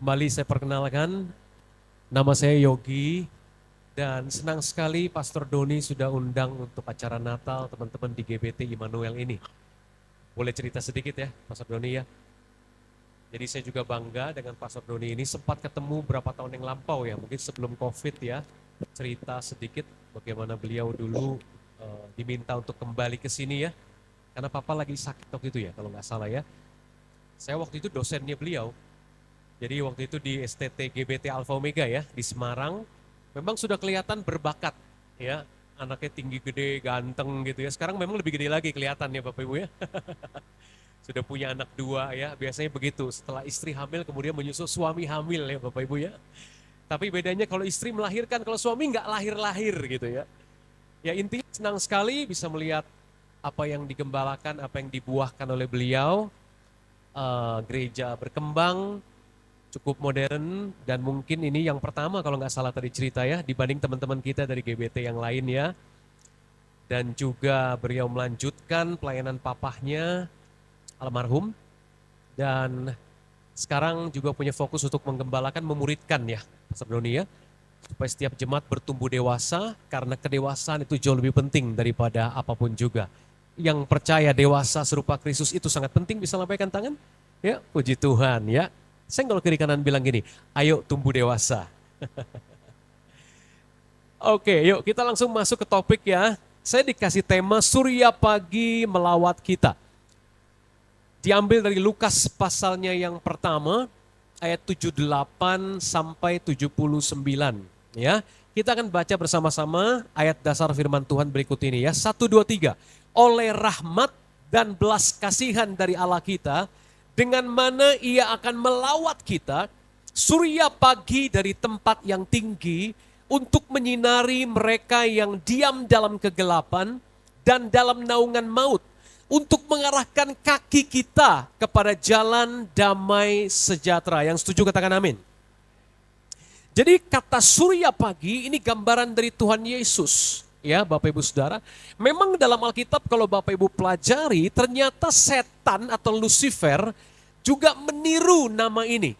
Kembali saya perkenalkan, nama saya Yogi dan senang sekali Pastor Doni sudah undang untuk acara Natal teman-teman di GBT Immanuel ini. Boleh cerita sedikit ya Pastor Doni ya? Jadi saya juga bangga dengan Pastor Doni ini, sempat ketemu berapa tahun yang lampau ya, mungkin sebelum COVID ya, cerita sedikit bagaimana beliau dulu diminta untuk kembali ke sini ya, karena Papa lagi sakit waktu itu ya kalau nggak salah ya. Saya waktu itu dosennya beliau. Jadi waktu itu di STT GBT Alpha Omega ya, di Semarang, memang sudah kelihatan berbakat ya, anaknya tinggi gede, ganteng gitu ya. Sekarang memang lebih gede lagi kelihatan ya Bapak Ibu ya. Sudah punya anak 2 ya, biasanya begitu. Setelah istri hamil kemudian menyusul suami hamil ya Bapak Ibu ya. Tapi bedanya kalau istri melahirkan, kalau suami nggak lahir-lahir gitu ya. Ya intinya senang sekali bisa melihat apa yang digembalakan, apa yang dibuahkan oleh beliau. Gereja berkembang, cukup modern, dan mungkin ini yang pertama kalau nggak salah tadi cerita ya, dibanding teman-teman kita dari GBT yang lain ya. Dan juga beliau melanjutkan pelayanan papahnya, almarhum, dan sekarang juga punya fokus untuk menggembalakan, memuridkan ya, Pastor Doni ya, supaya setiap jemaat bertumbuh dewasa, karena kedewasaan itu jauh lebih penting daripada apapun juga. Yang percaya dewasa serupa Kristus itu sangat penting, bisa lambaikan tangan? Ya, puji Tuhan ya. Saya kalau kiri kanan bilang gini, ayo tumbuh dewasa. Oke, yuk kita langsung masuk ke topik ya. Saya dikasih tema Surya Pagi Melawat Kita. Diambil dari Lukas pasalnya yang pertama, ayat 78 sampai 79. Ya, kita akan baca bersama-sama ayat dasar firman Tuhan berikut ini ya. 1, 2, 3. Oleh rahmat dan belas kasihan dari Allah kita, dengan mana ia akan melawat kita, surya pagi dari tempat yang tinggi, untuk menyinari mereka yang diam dalam kegelapan dan dalam naungan maut, untuk mengarahkan kaki kita kepada jalan damai sejahtera. Yang setuju katakan amin. Jadi kata surya pagi ini gambaran dari Tuhan Yesus. Ya Bapak Ibu Saudara, memang dalam Alkitab kalau Bapak Ibu pelajari, ternyata setan atau Lucifer juga meniru nama ini.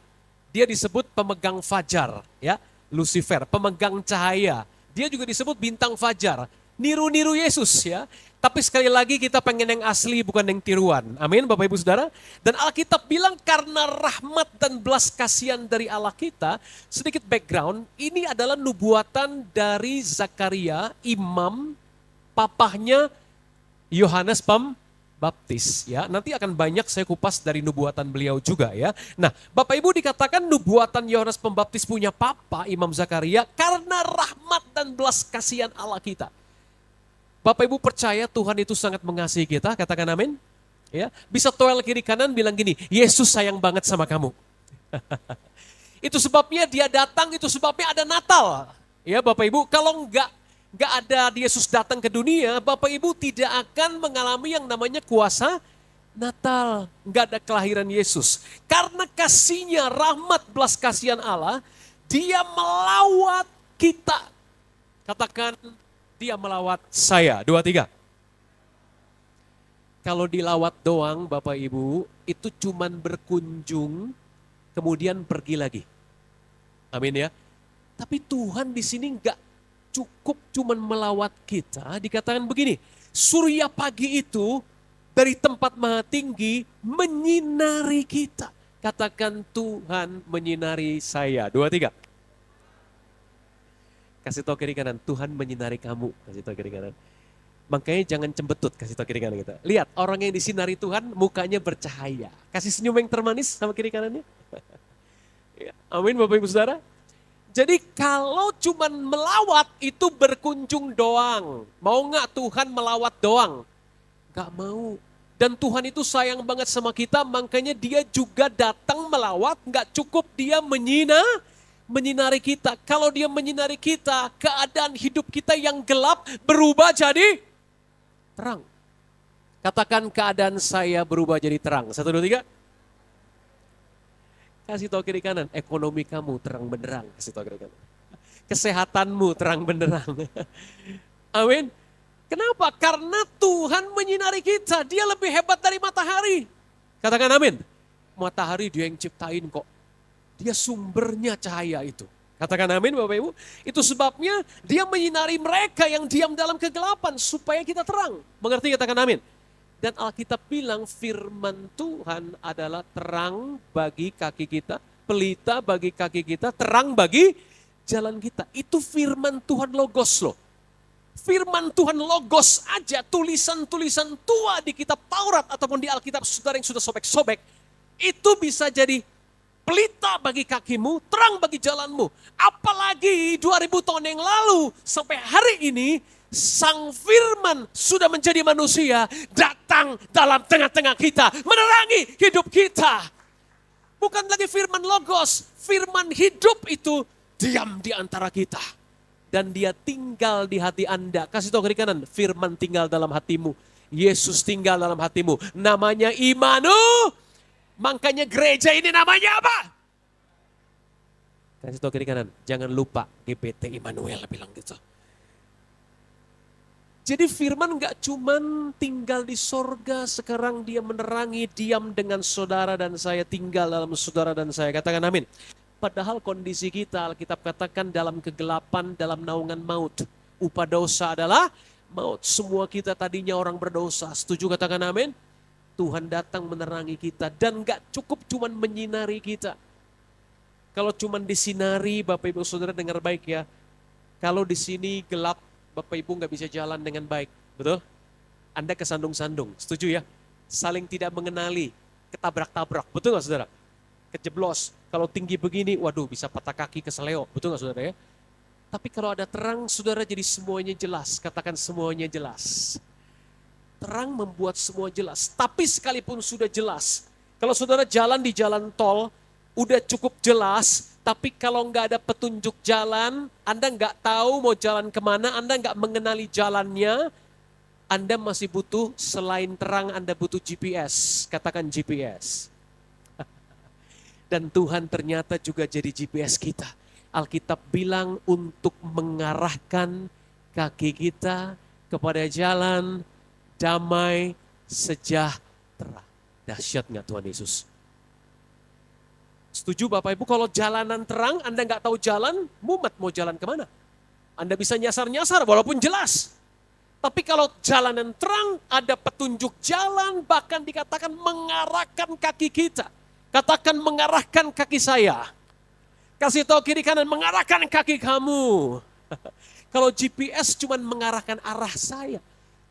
Dia disebut pemegang fajar, ya, Lucifer, pemegang cahaya. Dia juga disebut bintang fajar, niru-niru Yesus ya. Tapi sekali lagi kita pengen yang asli bukan yang tiruan. Amin Bapak Ibu Saudara. Dan Alkitab bilang karena rahmat dan belas kasihan dari Allah kita, sedikit background, ini adalah nubuatan dari Zakaria, imam, papahnya Yohanes Pembaptis ya. Nanti akan banyak saya kupas dari nubuatan beliau juga ya. Nah, Bapak Ibu dikatakan nubuatan Yohanes Pembaptis punya papa Imam Zakaria karena rahmat dan belas kasihan Allah kita. Bapak Ibu percaya Tuhan itu sangat mengasihi kita, katakan amin. Ya, bisa toel kiri kanan bilang gini, Yesus sayang banget sama kamu. Itu sebabnya dia datang, itu sebabnya ada Natal. Ya Bapak Ibu, kalau nggak ada Yesus datang ke dunia, Bapak Ibu tidak akan mengalami yang namanya kuasa Natal. Nggak ada kelahiran Yesus. Karena kasihnya, rahmat, belas kasihan Allah, dia melawat kita. Katakan, dia melawat saya. 2, 3. Kalau dilawat doang Bapak Ibu, itu cuman berkunjung, kemudian pergi lagi. Amin ya. Tapi Tuhan di sini nggak cukup cuman melawat kita. Dikatakan begini, surya pagi itu dari tempat maha tinggi menyinari kita. Katakan Tuhan menyinari saya. 2, 3. Kasih tahu kiri kanan, Tuhan menyinari kamu. Kasih tahu kiri kanan. Makanya jangan cembetut, kasih tahu kiri kanan kita. Lihat, orang yang disinari Tuhan mukanya bercahaya. Kasih senyum yang termanis sama kiri kanannya. Ya, amin Bapak Ibu Saudara. Jadi kalau cuman melawat itu berkunjung doang. Mau nggak Tuhan melawat doang? Nggak mau. Dan Tuhan itu sayang banget sama kita, makanya dia juga datang melawat, nggak cukup dia menyinari kita. Kalau dia menyinari kita, keadaan hidup kita yang gelap berubah jadi terang. Katakan keadaan saya berubah jadi terang. 1, 2, 3. Kasih tahu kiri kanan, ekonomi kamu terang benderang. Kasih tahu kiri kanan. Kesehatanmu terang benderang. Amin. Kenapa? Karena Tuhan menyinari kita. Dia lebih hebat dari matahari. Katakan amin. Matahari dia yang ciptain kok. Dia sumbernya cahaya itu. Katakan amin Bapak Ibu. Itu sebabnya dia menyinari mereka yang diam dalam kegelapan supaya kita terang. Mengerti, katakan amin. Dan Alkitab bilang firman Tuhan adalah terang bagi kaki kita, pelita bagi kaki kita, terang bagi jalan kita. Itu firman Tuhan logos loh. Firman Tuhan logos aja, tulisan-tulisan tua di kitab Taurat ataupun di Alkitab saudara yang sudah sobek-sobek, itu bisa jadi pelita bagi kakimu, terang bagi jalanmu. Apalagi 2000 tahun yang lalu sampai hari ini, Sang Firman sudah menjadi manusia, datang dalam tengah-tengah kita, menerangi hidup kita. Bukan lagi firman logos, firman hidup itu diam di antara kita. Dan dia tinggal di hati Anda. Kasih tahu kiri kanan, firman tinggal dalam hatimu. Yesus tinggal dalam hatimu. Namanya Immanuel. Makanya gereja ini namanya apa? Kasih tahu kiri kanan, jangan lupa GBT Immanuel bilang gitu. Jadi firman gak cuman tinggal di sorga, sekarang dia menerangi, diam dengan saudara dan saya, tinggal dalam saudara dan saya. Katakan amin. Padahal kondisi kita, Alkitab katakan dalam kegelapan, dalam naungan maut. Upah dosa adalah maut. Semua kita tadinya orang berdosa. Setuju, katakan amin? Tuhan datang menerangi kita dan gak cukup cuman menyinari kita. Kalau cuman disinari, Bapak Ibu Saudara dengar baik ya. Kalau di sini gelap, Bapak Ibu gak bisa jalan dengan baik. Betul? Anda kesandung-sandung. Setuju ya? Saling tidak mengenali, ketabrak-tabrak. Betul gak saudara? Kejeblos. Kalau tinggi begini, waduh bisa patah kaki keseleo. Betul gak saudara ya? Tapi kalau ada terang, saudara jadi semuanya jelas. Katakan semuanya jelas. Terang membuat semua jelas. Tapi sekalipun sudah jelas, kalau saudara jalan di jalan tol, udah cukup jelas, tapi kalau nggak ada petunjuk jalan, Anda nggak tahu mau jalan kemana, Anda nggak mengenali jalannya, Anda masih butuh, selain terang Anda butuh GPS. Katakan GPS. Dan Tuhan ternyata juga jadi GPS kita. Alkitab bilang untuk mengarahkan kaki kita kepada jalan damai sejahtera. Dahsyat nggak Tuhan Yesus? Setuju Bapak Ibu, kalau jalanan terang, Anda nggak tahu jalan, mumet mau jalan kemana? Anda bisa nyasar-nyasar walaupun jelas. Tapi kalau jalanan terang, ada petunjuk jalan, bahkan dikatakan mengarahkan kaki kita. Katakan mengarahkan kaki saya. Kasih tahu kiri kanan, mengarahkan kaki kamu. Kalau GPS cuma mengarahkan arah saya.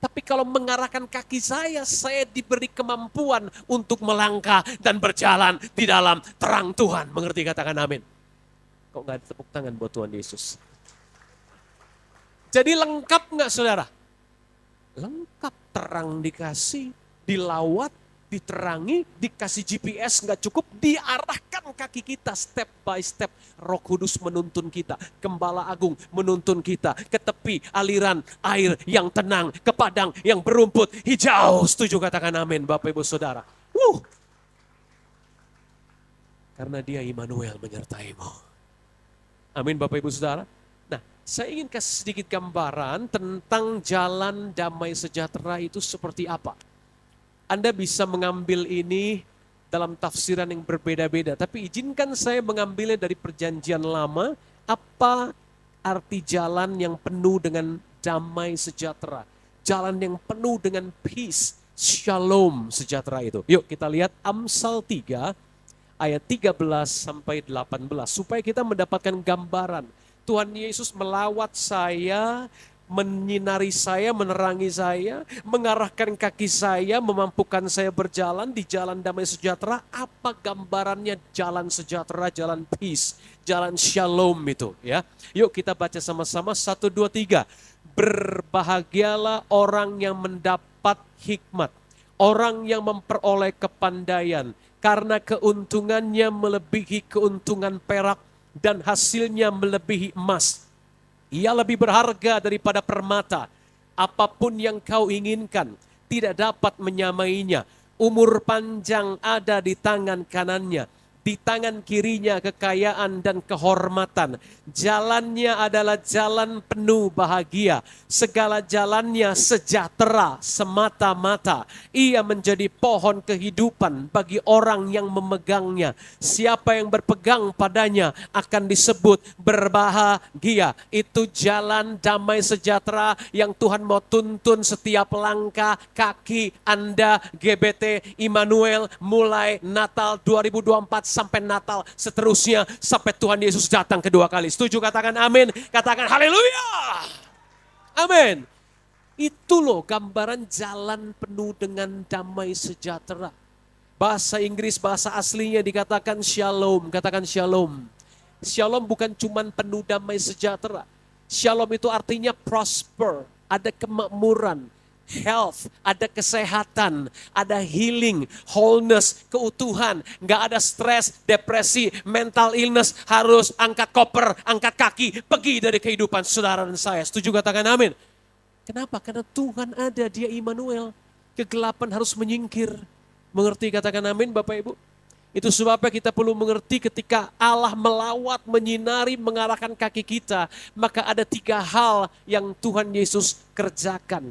Tapi kalau mengarahkan kaki saya diberi kemampuan untuk melangkah dan berjalan di dalam terang Tuhan. Mengerti, katakan amin. Kok gak ada tepuk tangan buat Tuhan Yesus? Jadi lengkap gak saudara? Lengkap, terang dikasih, dilawat, diterangi, dikasih GPS gak cukup, diarahkan kaki kita step by step. Roh Kudus menuntun kita, Gembala Agung menuntun kita ke tepi aliran air yang tenang, ke padang yang berumput hijau. Setuju, katakan amin Bapak Ibu Saudara. Karena dia Immanuel menyertaimu. Amin Bapak Ibu Saudara. Nah, saya ingin kasih sedikit gambaran tentang jalan damai sejahtera itu seperti apa. Anda bisa mengambil ini dalam tafsiran yang berbeda-beda. Tapi izinkan saya mengambilnya dari perjanjian lama. Apa arti jalan yang penuh dengan damai sejahtera? Jalan yang penuh dengan peace, shalom sejahtera itu. Yuk kita lihat Amsal 3 ayat 13 sampai 18. Supaya kita mendapatkan gambaran. Tuhan Yesus melawat saya, menyinari saya, menerangi saya, mengarahkan kaki saya, memampukan saya berjalan di jalan damai sejahtera. Apa gambarannya jalan sejahtera, jalan peace, jalan shalom itu ya. Yuk kita baca sama-sama 1, 2, 3. Berbahagialah orang yang mendapat hikmat, orang yang memperoleh kepandaian, karena keuntungannya melebihi keuntungan perak dan hasilnya melebihi emas. Ia lebih berharga daripada permata. Apapun yang kau inginkan, tidak dapat menyamainya. Umur panjang ada di tangan kanannya. Di tangan kirinya kekayaan dan kehormatan. Jalannya adalah jalan penuh bahagia. Segala jalannya sejahtera semata-mata. Ia menjadi pohon kehidupan bagi orang yang memegangnya. Siapa yang berpegang padanya akan disebut berbahagia. Itu jalan damai sejahtera yang Tuhan mau tuntun setiap langkah kaki Anda GBT Immanuel mulai Natal 2024 sampai Natal seterusnya sampai Tuhan Yesus datang kedua kali. Setuju? Katakan amin. Katakan haleluya. Amin. Itu loh gambaran jalan penuh dengan damai sejahtera. Bahasa Inggris, bahasa aslinya dikatakan shalom. Katakan shalom. Shalom bukan cuman penuh damai sejahtera. Shalom itu artinya prosper, ada kemakmuran, health, ada kesehatan, ada healing, wholeness, keutuhan, nggak ada stres, depresi, mental illness, harus angkat koper, angkat kaki, pergi dari kehidupan saudara dan saya. Setuju? Katakan amin. Kenapa? Karena Tuhan ada, Dia Immanuel. Kegelapan harus menyingkir. Mengerti? Katakan amin Bapak Ibu. Itu sebabnya kita perlu mengerti ketika Allah melawat, menyinari, mengarahkan kaki kita, maka ada 3 hal yang Tuhan Yesus kerjakan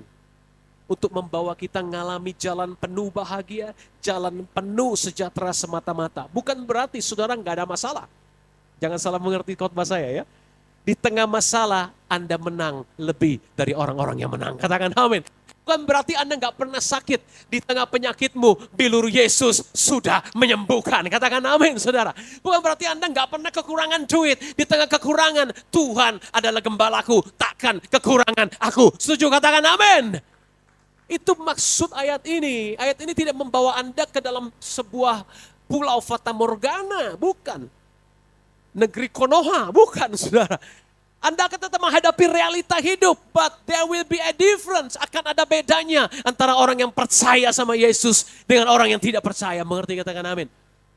untuk membawa kita mengalami jalan penuh bahagia, jalan penuh sejahtera semata-mata. Bukan berarti saudara nggak ada masalah. Jangan salah mengerti khotbah saya ya. Di tengah masalah Anda menang lebih dari orang-orang yang menang. Katakan amin. Bukan berarti Anda nggak pernah sakit. Di tengah penyakitmu, bilur Yesus sudah menyembuhkan. Katakan amin saudara. Bukan berarti Anda nggak pernah kekurangan duit. Di tengah kekurangan, Tuhan adalah gembalaku. Takkan kekurangan aku. Setuju? Katakan amin. Itu maksud ayat ini. Ayat ini tidak membawa Anda ke dalam sebuah pulau Fata Morgana. Bukan. Negeri Konoha. Bukan saudara. Anda akan tetap menghadapi realita hidup. But there will be a difference. Akan ada bedanya antara orang yang percaya sama Yesus dengan orang yang tidak percaya. Mengerti? Katakan amin.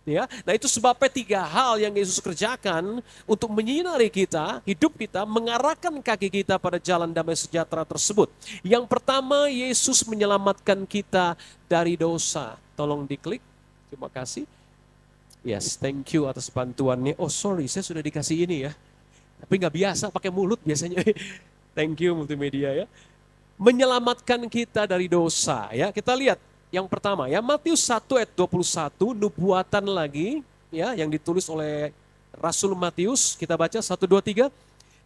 Ya, nah itu sebabnya 3 hal yang Yesus kerjakan untuk menyinari kita, hidup kita, mengarahkan kaki kita pada jalan damai sejahtera tersebut. Yang pertama, Yesus menyelamatkan kita dari dosa. Tolong diklik, terima kasih. Yes, thank you atas bantuannya. Oh sorry, saya sudah dikasih ini ya. Tapi nggak biasa pakai mulut biasanya. Thank you multimedia ya. Menyelamatkan kita dari dosa ya. Kita lihat. Yang pertama ya, Matius 1 ayat 21, nubuatan lagi ya yang ditulis oleh Rasul Matius, kita baca 1, 2, 3.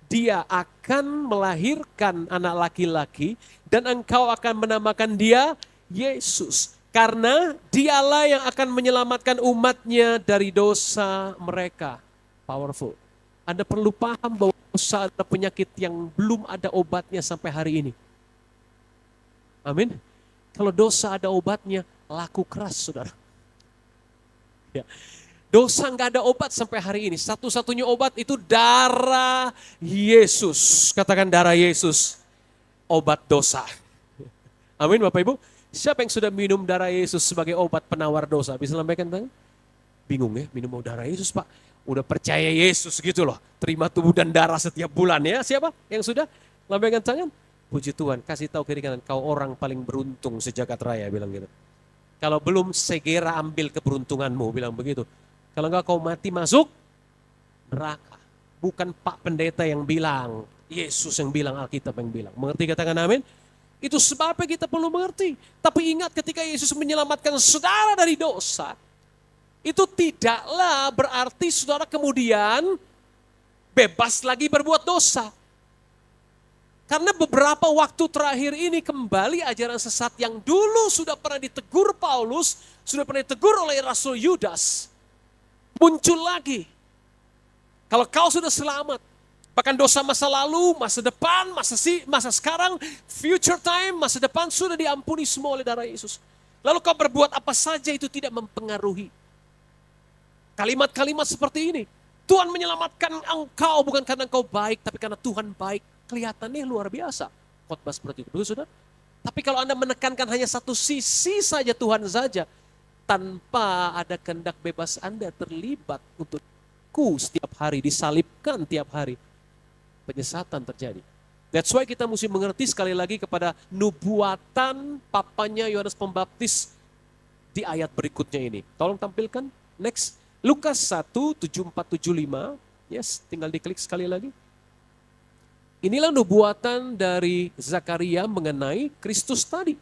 Dia akan melahirkan anak laki-laki dan engkau akan menamakan dia Yesus. Karena dialah yang akan menyelamatkan umatnya dari dosa mereka. Powerful. Anda perlu paham bahwa dosa adalah penyakit yang belum ada obatnya sampai hari ini. Amin. Kalau dosa ada obatnya, laku keras saudara. Ya. Dosa nggak ada obat sampai hari ini. Satu-satunya obat itu darah Yesus. Katakan darah Yesus. Obat dosa. Amin Bapak Ibu. Siapa yang sudah minum darah Yesus sebagai obat penawar dosa? Bisa lambaikan tangan? Bingung ya, minum darah Yesus Pak. Udah percaya Yesus gitu loh. Terima tubuh dan darah setiap bulan ya. Siapa yang sudah? Lambaikan tangan. Puji Tuhan, kasih tahu kiri kanan, kau orang paling beruntung sejagat raya, bilang gitu. Kalau belum, segera ambil keberuntunganmu, bilang begitu. Kalau enggak kau mati masuk neraka. Bukan Pak Pendeta yang bilang, Yesus yang bilang, Alkitab yang bilang. Mengerti? Katakan amin. Itu sebabnya kita perlu mengerti. Tapi ingat ketika Yesus menyelamatkan saudara dari dosa, itu tidaklah berarti saudara kemudian bebas lagi berbuat dosa. Karena beberapa waktu terakhir ini kembali ajaran sesat yang dulu sudah pernah ditegur Paulus, sudah pernah ditegur oleh Rasul Yudas, muncul lagi. Kalau kau sudah selamat, bahkan dosa masa lalu, masa depan, masa sekarang, future time, masa depan sudah diampuni semua oleh darah Yesus. Lalu kau berbuat apa saja itu tidak mempengaruhi. Kalimat-kalimat seperti ini, Tuhan menyelamatkan engkau bukan karena engkau baik, tapi karena Tuhan baik. Kelihatannya luar biasa. Khotbah seperti itu. Betul, saudara? Tapi kalau Anda menekankan hanya satu sisi saja, Tuhan saja, tanpa ada kehendak bebas Anda terlibat untukku setiap hari, disalibkan tiap hari, penyesatan terjadi. That's why kita mesti mengerti sekali lagi kepada nubuatan papanya Yohanes Pembaptis di ayat berikutnya ini. Tolong tampilkan, next. Lukas 1, 74, 75. Yes, tinggal diklik sekali lagi. Inilah nubuatan dari Zakaria mengenai Kristus tadi.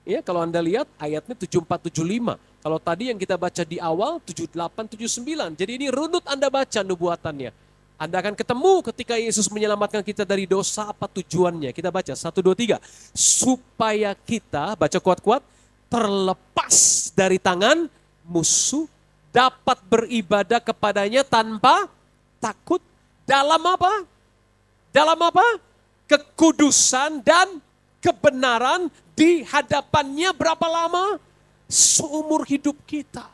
Ya, kalau Anda lihat ayatnya 74, 75. Kalau tadi yang kita baca di awal 78, 79. Jadi ini runut Anda baca nubuatannya. Anda akan ketemu ketika Yesus menyelamatkan kita dari dosa, apa tujuannya. Kita baca 1, 2, 3. Supaya kita, baca kuat-kuat, terlepas dari tangan musuh, dapat beribadah kepadanya tanpa takut. Dalam apa? Dalam apa? Kekudusan dan kebenaran di hadapannya berapa lama? Seumur hidup kita.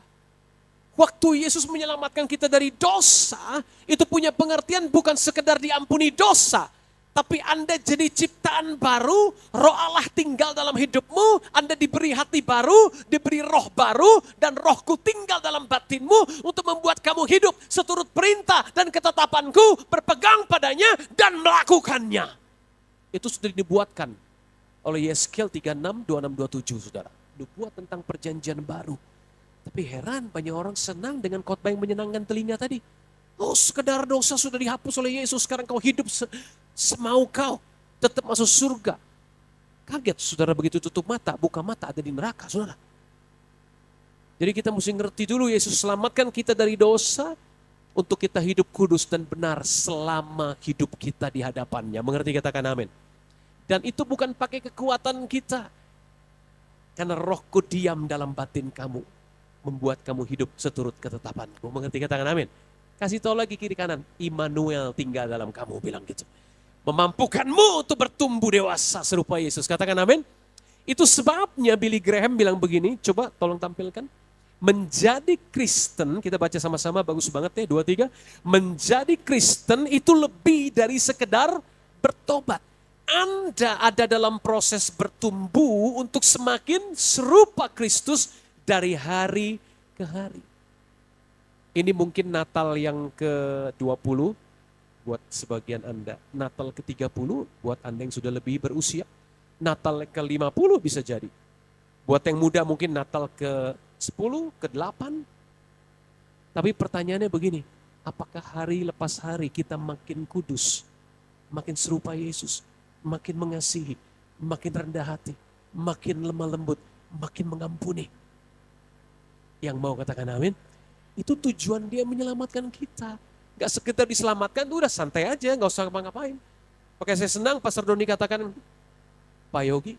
Waktu Yesus menyelamatkan kita dari dosa, itu punya pengertian bukan sekedar diampuni dosa. Tapi Anda jadi ciptaan baru, roh Allah tinggal dalam hidupmu, Anda diberi hati baru, diberi roh baru, dan rohku tinggal dalam batinmu untuk membuat kamu hidup seturut perintah dan ketetapanku, berpegang padanya dan melakukannya. Itu sudah dibuatkan oleh Yeskel 36, 26, 27, saudara. Nubuat tentang perjanjian baru. Tapi heran banyak orang senang dengan khotbah yang menyenangkan telinga tadi. Oh, sekedar dosa sudah dihapus oleh Yesus, sekarang kau hidup semau kau, tetap masuk surga. Kaget saudara begitu tutup mata, buka mata ada di neraka saudara. Jadi kita mesti ngerti dulu Yesus selamatkan kita dari dosa untuk kita hidup kudus dan benar selama hidup kita di hadapannya. Mengerti, katakan amin. Dan itu bukan pakai kekuatan kita. Karena rohku diam dalam batin kamu, membuat kamu hidup seturut ketetapanku. Mengerti, katakan amin. Kasih tahu lagi kiri kanan, Immanuel tinggal dalam kamu, bilang gitu. Memampukanmu untuk bertumbuh dewasa serupa Yesus. Katakan amin. Itu sebabnya Billy Graham bilang begini, coba tolong tampilkan. Menjadi Kristen, kita baca sama-sama, bagus banget ya, 2, 3. Menjadi Kristen itu lebih dari sekedar bertobat. Anda ada dalam proses bertumbuh untuk semakin serupa Kristus dari hari ke hari. Ini mungkin Natal yang ke-20 buat sebagian Anda. Natal ke-30 buat Anda yang sudah lebih berusia. Natal ke-50 bisa jadi. Buat yang muda mungkin Natal ke-10, ke-8. Tapi pertanyaannya begini, apakah hari lepas hari kita makin kudus, makin serupa Yesus, makin mengasihi, makin rendah hati, makin lemah lembut, makin mengampuni? Yang mau katakan amin? Itu tujuan dia menyelamatkan kita. Gak sekedar diselamatkan, udah santai aja, gak usah ngapa-ngapain. Oke, saya senang Pastor Doni katakan, Pak Yogi,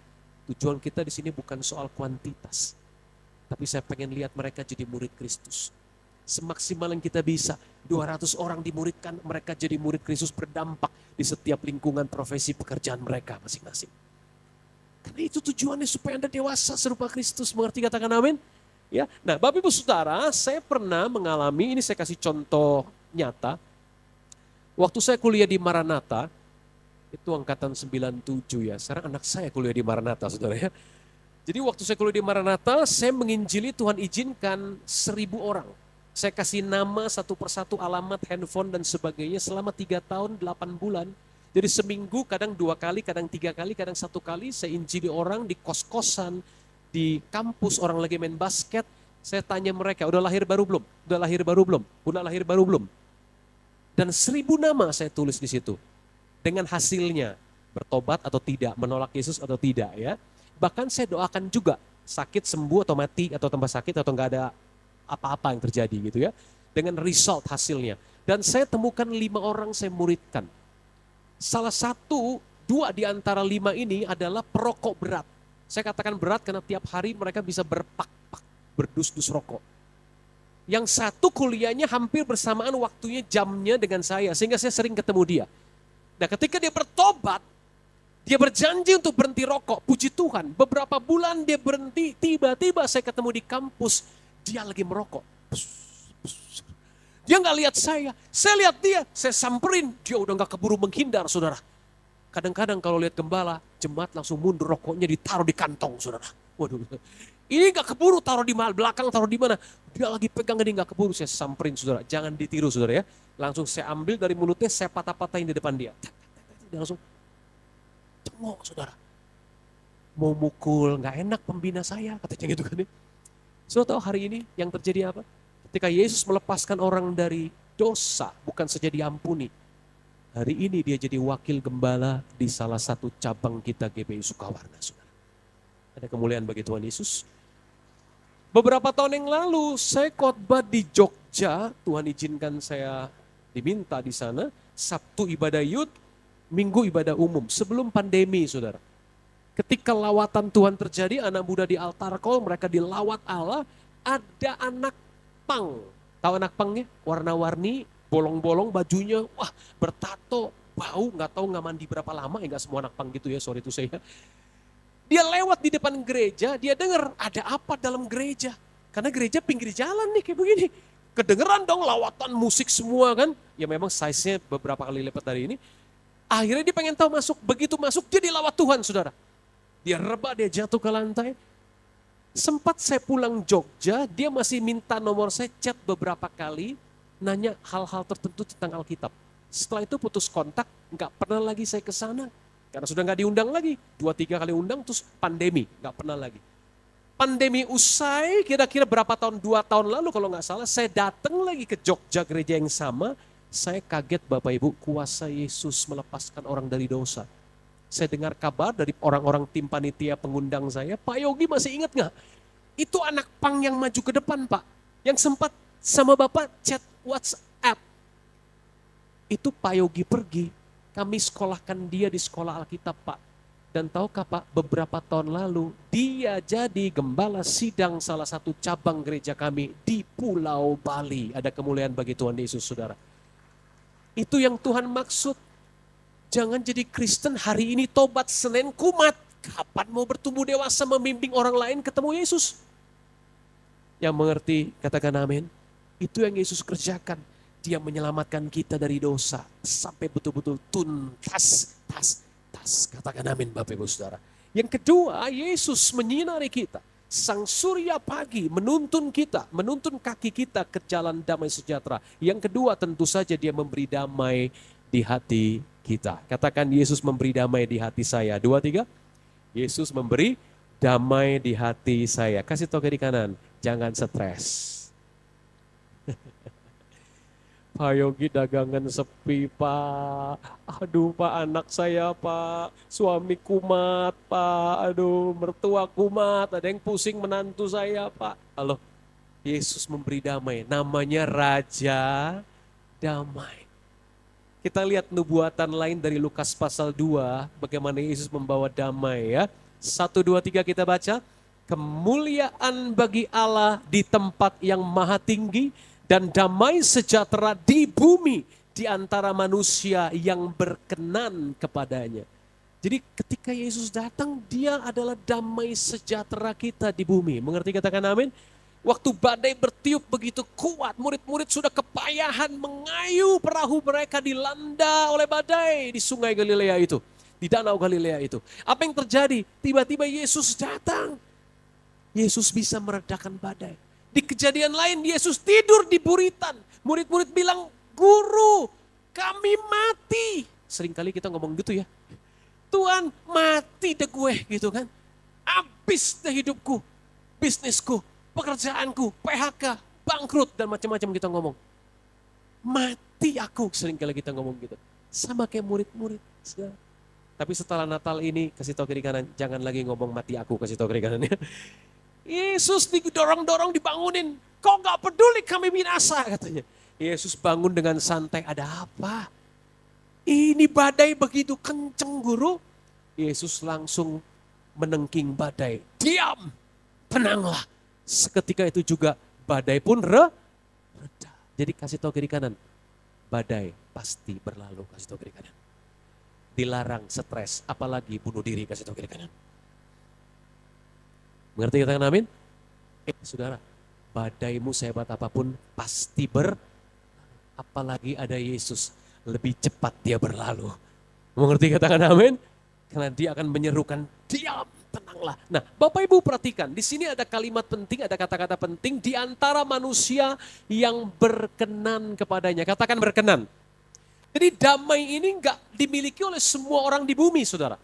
tujuan kita di sini bukan soal kuantitas. Tapi saya pengen lihat mereka jadi murid Kristus. Semaksimal yang kita bisa, 200 orang dimuridkan, mereka jadi murid Kristus berdampak di setiap lingkungan profesi pekerjaan mereka masing-masing. Karena itu tujuannya supaya Anda dewasa serupa Kristus, mengerti, katakan amin? Ya, nah Bapak Ibu Saudara, saya pernah mengalami, ini saya kasih contoh nyata. Waktu saya kuliah di Maranatha, itu angkatan 97 ya, sekarang anak saya kuliah di Maranatha saudara ya. Jadi waktu saya kuliah di Maranatha, saya menginjili, Tuhan izinkan 1.000 orang. Saya kasih nama satu persatu, alamat, handphone dan sebagainya selama 3 tahun 8 bulan. Jadi seminggu kadang 2 kali, kadang 3 kali, kadang 1 kali saya injili orang di kos-kosan, di kampus, orang lagi main basket. Saya tanya mereka, udah lahir baru belum? Udah lahir baru belum? Udah lahir baru belum? Dan 1.000 nama saya tulis di situ. Dengan hasilnya, bertobat atau tidak, menolak Yesus atau tidak ya. Bahkan saya doakan juga, sakit sembuh atau mati atau tambah sakit atau enggak ada apa-apa yang terjadi gitu ya. Dengan result hasilnya. Dan saya temukan 5 orang saya muridkan. Salah satu, 2 di antara 5 ini adalah perokok berat. Saya katakan berat karena tiap hari mereka bisa berpak-pak, berdus-dus rokok. Yang satu kuliahnya hampir bersamaan waktunya, jamnya dengan saya, sehingga saya sering ketemu dia. Nah ketika dia bertobat, dia berjanji untuk berhenti rokok. Puji Tuhan, beberapa bulan dia berhenti, tiba-tiba saya ketemu di kampus, dia lagi merokok. Dia nggak lihat saya lihat dia, saya samperin, dia udah nggak keburu menghindar saudara. Kadang-kadang kalau lihat gembala, jemaat langsung mundur, rokoknya ditaruh di kantong saudara. Waduh, ini nggak keburu, taruh di belakang, taruh di mana? Dia lagi pegang, ini nggak keburu, saya samperin saudara. Jangan ditiru saudara ya. Langsung saya ambil dari mulutnya, saya patah-patahin di depan dia. Dia langsung cengok saudara. Mau mukul, nggak enak pembina saya, katanya gitu kan ya. Saudara tahu hari ini yang terjadi apa? Ketika Yesus melepaskan orang dari dosa, bukan saja diampuni. Hari ini dia jadi wakil gembala di salah satu cabang kita GBI Sukawarna, saudara. Ada kemuliaan bagi Tuhan Yesus. Beberapa tahun yang lalu saya khotbah di Jogja, Tuhan izinkan saya diminta di sana, Sabtu ibadah youth, Minggu ibadah umum, sebelum pandemi, saudara. Ketika lawatan Tuhan terjadi, anak muda di altar call, mereka dilawat Allah, ada anak pang. Tahu anak pangnya? Warna-warni, bolong-bolong bajunya, wah bertato, bau, nggak tahu nggak mandi berapa lama, nggak semua anak pang gitu ya, sorry itu saya. Dia lewat di depan gereja, dia dengar ada apa dalam gereja. Karena gereja pinggir jalan nih kayak begini. Kedengeran dong lawatan musik semua kan. Ya memang size-nya beberapa kali lipat dari ini. Akhirnya dia pengen tahu masuk, begitu masuk dia dilawat Tuhan, saudara. Dia rebah, dia jatuh ke lantai. Sempat saya pulang Jogja, dia masih minta nomor saya, chat beberapa kali, nanya hal-hal tertentu tentang Alkitab. Setelah itu putus kontak, nggak pernah lagi saya ke sana. Karena sudah nggak diundang lagi, 2-3 kali undang terus pandemi, nggak pernah lagi. Pandemi usai, kira-kira berapa tahun, 2 tahun lalu kalau nggak salah, saya datang lagi ke Jogja gereja yang sama, saya kaget Bapak Ibu, kuasa Yesus melepaskan orang dari dosa. Saya dengar kabar dari orang-orang tim panitia pengundang saya, Pak Yogi masih ingat nggak? Itu anak pang yang maju ke depan Pak, yang sempat sama Bapak chat WhatsApp. Itu Pak Yogi pergi, kami sekolahkan dia di sekolah Alkitab Pak. Dan tahukah Pak, beberapa tahun lalu dia jadi gembala sidang salah satu cabang gereja kami di Pulau Bali. Ada kemuliaan bagi Tuhan Yesus, saudara. Itu yang Tuhan maksud. Jangan jadi Kristen hari ini tobat, Senin kumat. Kapan mau bertumbuh dewasa membimbing orang lain ketemu Yesus? Yang mengerti katakan amin. Itu yang Yesus kerjakan. Dia menyelamatkan kita dari dosa sampai betul-betul tuntas. Katakan amin Bapak Ibu Saudara. Yang kedua, Yesus menyinari kita. Sang surya pagi menuntun kita, menuntun kaki kita ke jalan damai sejahtera. Yang kedua tentu saja dia memberi damai di hati kita. Katakan Yesus memberi damai di hati saya. 2, 3. Yesus memberi damai di hati saya. Kasih tahu kiri kanan, jangan stres. Pak Yogi dagangan sepi Pak, aduh Pak anak saya Pak, suami kumat Pak, aduh mertua kumat, ada yang pusing menantu saya Pak. Halo, Yesus memberi damai, namanya Raja Damai. Kita lihat nubuatan lain dari Lukas pasal 2, bagaimana Yesus membawa damai ya. 1, 2, 3 kita baca, kemuliaan bagi Allah di tempat yang maha tinggi, dan damai sejahtera di bumi di antara manusia yang berkenan kepadanya. Jadi ketika Yesus datang, dia adalah damai sejahtera kita di bumi. Mengerti katakan amin? Waktu badai bertiup begitu kuat, murid-murid sudah kepayahan mengayuh perahu mereka dilanda oleh badai di sungai Galilea itu. Di danau Galilea itu. Apa yang terjadi? Tiba-tiba Yesus datang. Yesus bisa meredakan badai. Di kejadian lain Yesus tidur di buritan. Murid-murid bilang, guru kami mati. Seringkali kita ngomong gitu ya. Tuhan mati deh gue gitu kan. Habis deh hidupku, bisnisku, pekerjaanku, PHK, bangkrut dan macam-macam kita ngomong. Mati aku, seringkali kita ngomong gitu. Sama kayak murid-murid. Tapi setelah Natal ini, kasih tahu kiri kanan, jangan lagi ngomong mati aku, kasih tahu kiri kanan ya. Yesus didorong-dorong dibangunin. Kok gak peduli kami binasa katanya. Yesus bangun dengan santai. Ada apa? Ini badai begitu kenceng guru. Yesus langsung menengking badai. Diam, tenanglah. Seketika itu juga badai pun reda. Jadi kasih tahu kiri kanan. Badai pasti berlalu, kasih tahu kiri kanan. Dilarang stres, apalagi bunuh diri, kasih tahu kiri kanan. Mengerti katakan amin? Saudara, badaimu sehebat apapun pasti apalagi ada Yesus, lebih cepat dia berlalu. Mengerti katakan amin? Karena dia akan menyerukan, diam, tenanglah. Nah, Bapak Ibu perhatikan, di sini ada kalimat penting, ada kata-kata penting di antara manusia yang berkenan kepadanya. Katakan berkenan. Jadi damai ini enggak dimiliki oleh semua orang di bumi, saudara.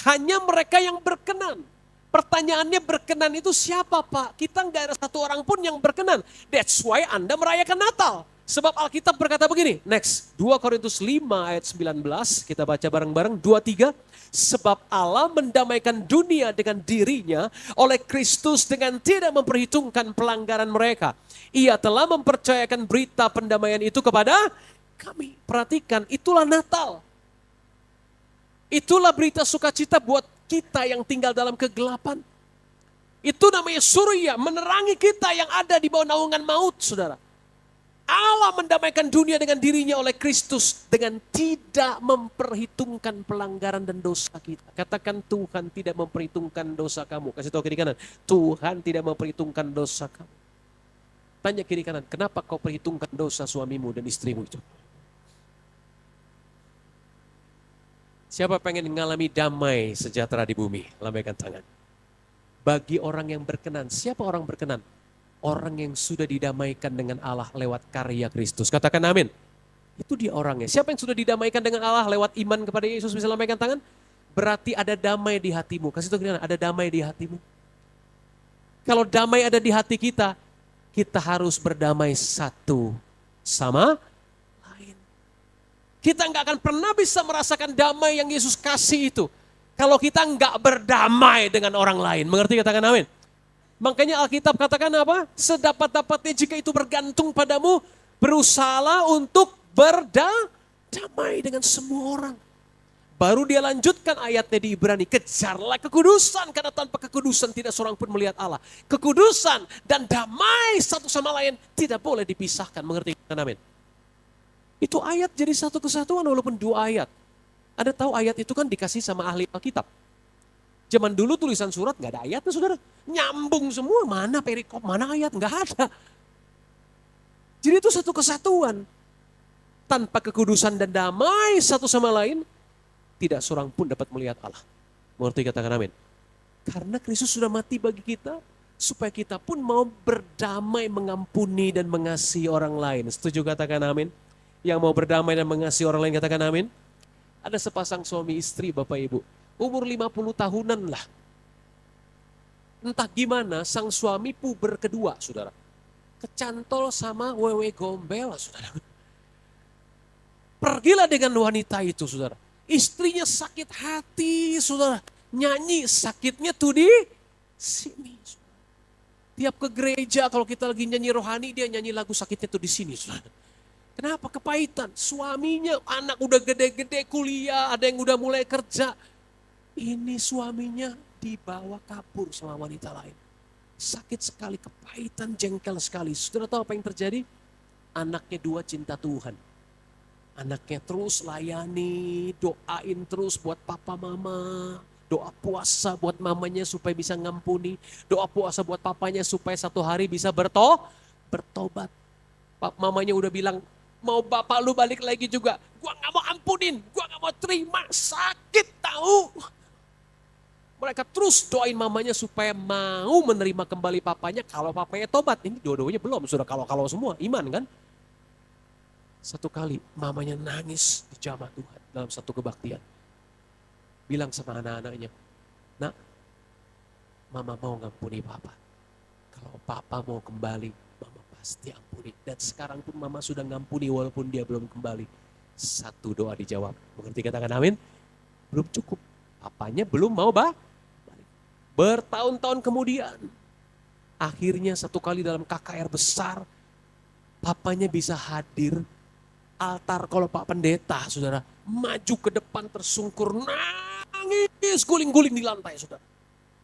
Hanya mereka yang berkenan. Pertanyaannya berkenan itu siapa Pak? Kita nggak ada satu orang pun yang berkenan. That's why Anda merayakan Natal. Sebab Alkitab berkata begini, next, 2 Korintus 5 ayat 19, kita baca bareng-bareng, 2-3. Sebab Allah mendamaikan dunia dengan dirinya oleh Kristus dengan tidak memperhitungkan pelanggaran mereka. Ia telah mempercayakan berita pendamaian itu kepada kami. Perhatikan, itulah Natal. Itulah berita sukacita buat kita yang tinggal dalam kegelapan. Itu namanya surya, menerangi kita yang ada di bawah naungan maut, saudara. Allah mendamaikan dunia dengan dirinya oleh Kristus dengan tidak memperhitungkan pelanggaran dan dosa kita. Katakan Tuhan tidak memperhitungkan dosa kamu. Kasih tahu kiri kanan, Tuhan tidak memperhitungkan dosa kamu. Tanya kiri kanan, kenapa kau perhitungkan dosa suamimu dan istrimu itu? Siapa pengen mengalami damai sejahtera di bumi? Lambaikan tangan. Bagi orang yang berkenan, siapa orang berkenan? Orang yang sudah didamaikan dengan Allah lewat karya Kristus. Katakan amin. Itu dia orangnya. Siapa yang sudah didamaikan dengan Allah lewat iman kepada Yesus? Bisa lambaikan tangan? Berarti ada damai di hatimu. Kasih tahu kalian, ada damai di hatimu. Kalau damai ada di hati kita, kita harus berdamai satu sama lain. Kita nggak akan pernah bisa merasakan damai yang Yesus kasih itu kalau kita nggak berdamai dengan orang lain. Mengerti? Katakan amin. Makanya Alkitab katakan apa? Sedapat-dapatnya jika itu bergantung padamu, berusahalah untuk berdamai dengan semua orang. Baru dia lanjutkan ayatnya di Ibrani, kejarlah kekudusan, karena tanpa kekudusan tidak seorang pun melihat Allah. Kekudusan dan damai satu sama lain tidak boleh dipisahkan. Mengerti? Amin. Itu ayat jadi satu kesatuan walaupun dua ayat. Anda tahu ayat itu kan dikasih sama ahli Alkitab. Zaman dulu tulisan surat nggak ada ayatnya, saudara. Nyambung semua, mana perikop, mana ayat, nggak ada. Jadi itu satu kesatuan. Tanpa kekudusan dan damai satu sama lain, tidak seorang pun dapat melihat Allah. Mengerti? Katakan amin. Karena Kristus sudah mati bagi kita, supaya kita pun mau berdamai, mengampuni dan mengasihi orang lain. Setuju? Katakan amin. Yang mau berdamai dan mengasihi orang lain, katakan amin. Ada sepasang suami istri, Bapak Ibu. Umur 50 tahunan lah. Entah gimana sang suami puber kedua, saudara. Kecantol sama wewe gombel, saudara. Pergilah dengan wanita itu, saudara. Istrinya sakit hati, saudara. Nyanyi sakitnya tuh di sini. Saudara. Tiap ke gereja kalau kita lagi nyanyi rohani, dia nyanyi lagu sakitnya tuh di sini, saudara. Kenapa? Kepahitan. Suaminya anak udah gede-gede kuliah, ada yang udah mulai kerja. Ini suaminya dibawa kabur sama wanita lain. Sakit sekali, kepahitan, jengkel sekali. Saudara tahu apa yang terjadi? Anaknya dua cinta Tuhan. Anaknya terus layani, doain terus buat papa mama. Doa puasa buat mamanya supaya bisa ngampuni. Doa puasa buat papanya supaya satu hari bisa bertobat. Mamanya udah bilang, mau bapak lu balik lagi juga. Gua gak mau ampunin, gua gak mau terima, sakit tahu. Mereka terus doain mamanya supaya mau menerima kembali papanya kalau papanya tobat. Ini dua-duanya belum, sudah kalau semua, iman kan. Satu kali mamanya nangis di jamaah Tuhan dalam satu kebaktian. Bilang sama anak-anaknya, nak, mama mau ngampuni papa. Kalau papa mau kembali, mama pasti ampuni. Dan sekarang pun mama sudah ngampuni walaupun dia belum kembali. Satu doa dijawab. Mengerti? Katakan amin. Belum cukup. Papanya belum mau bertahun-tahun kemudian, akhirnya satu kali dalam KKR besar, papanya bisa hadir, altar kalau Pak Pendeta, saudara, maju ke depan tersungkur, nangis, guling-guling di lantai, saudara.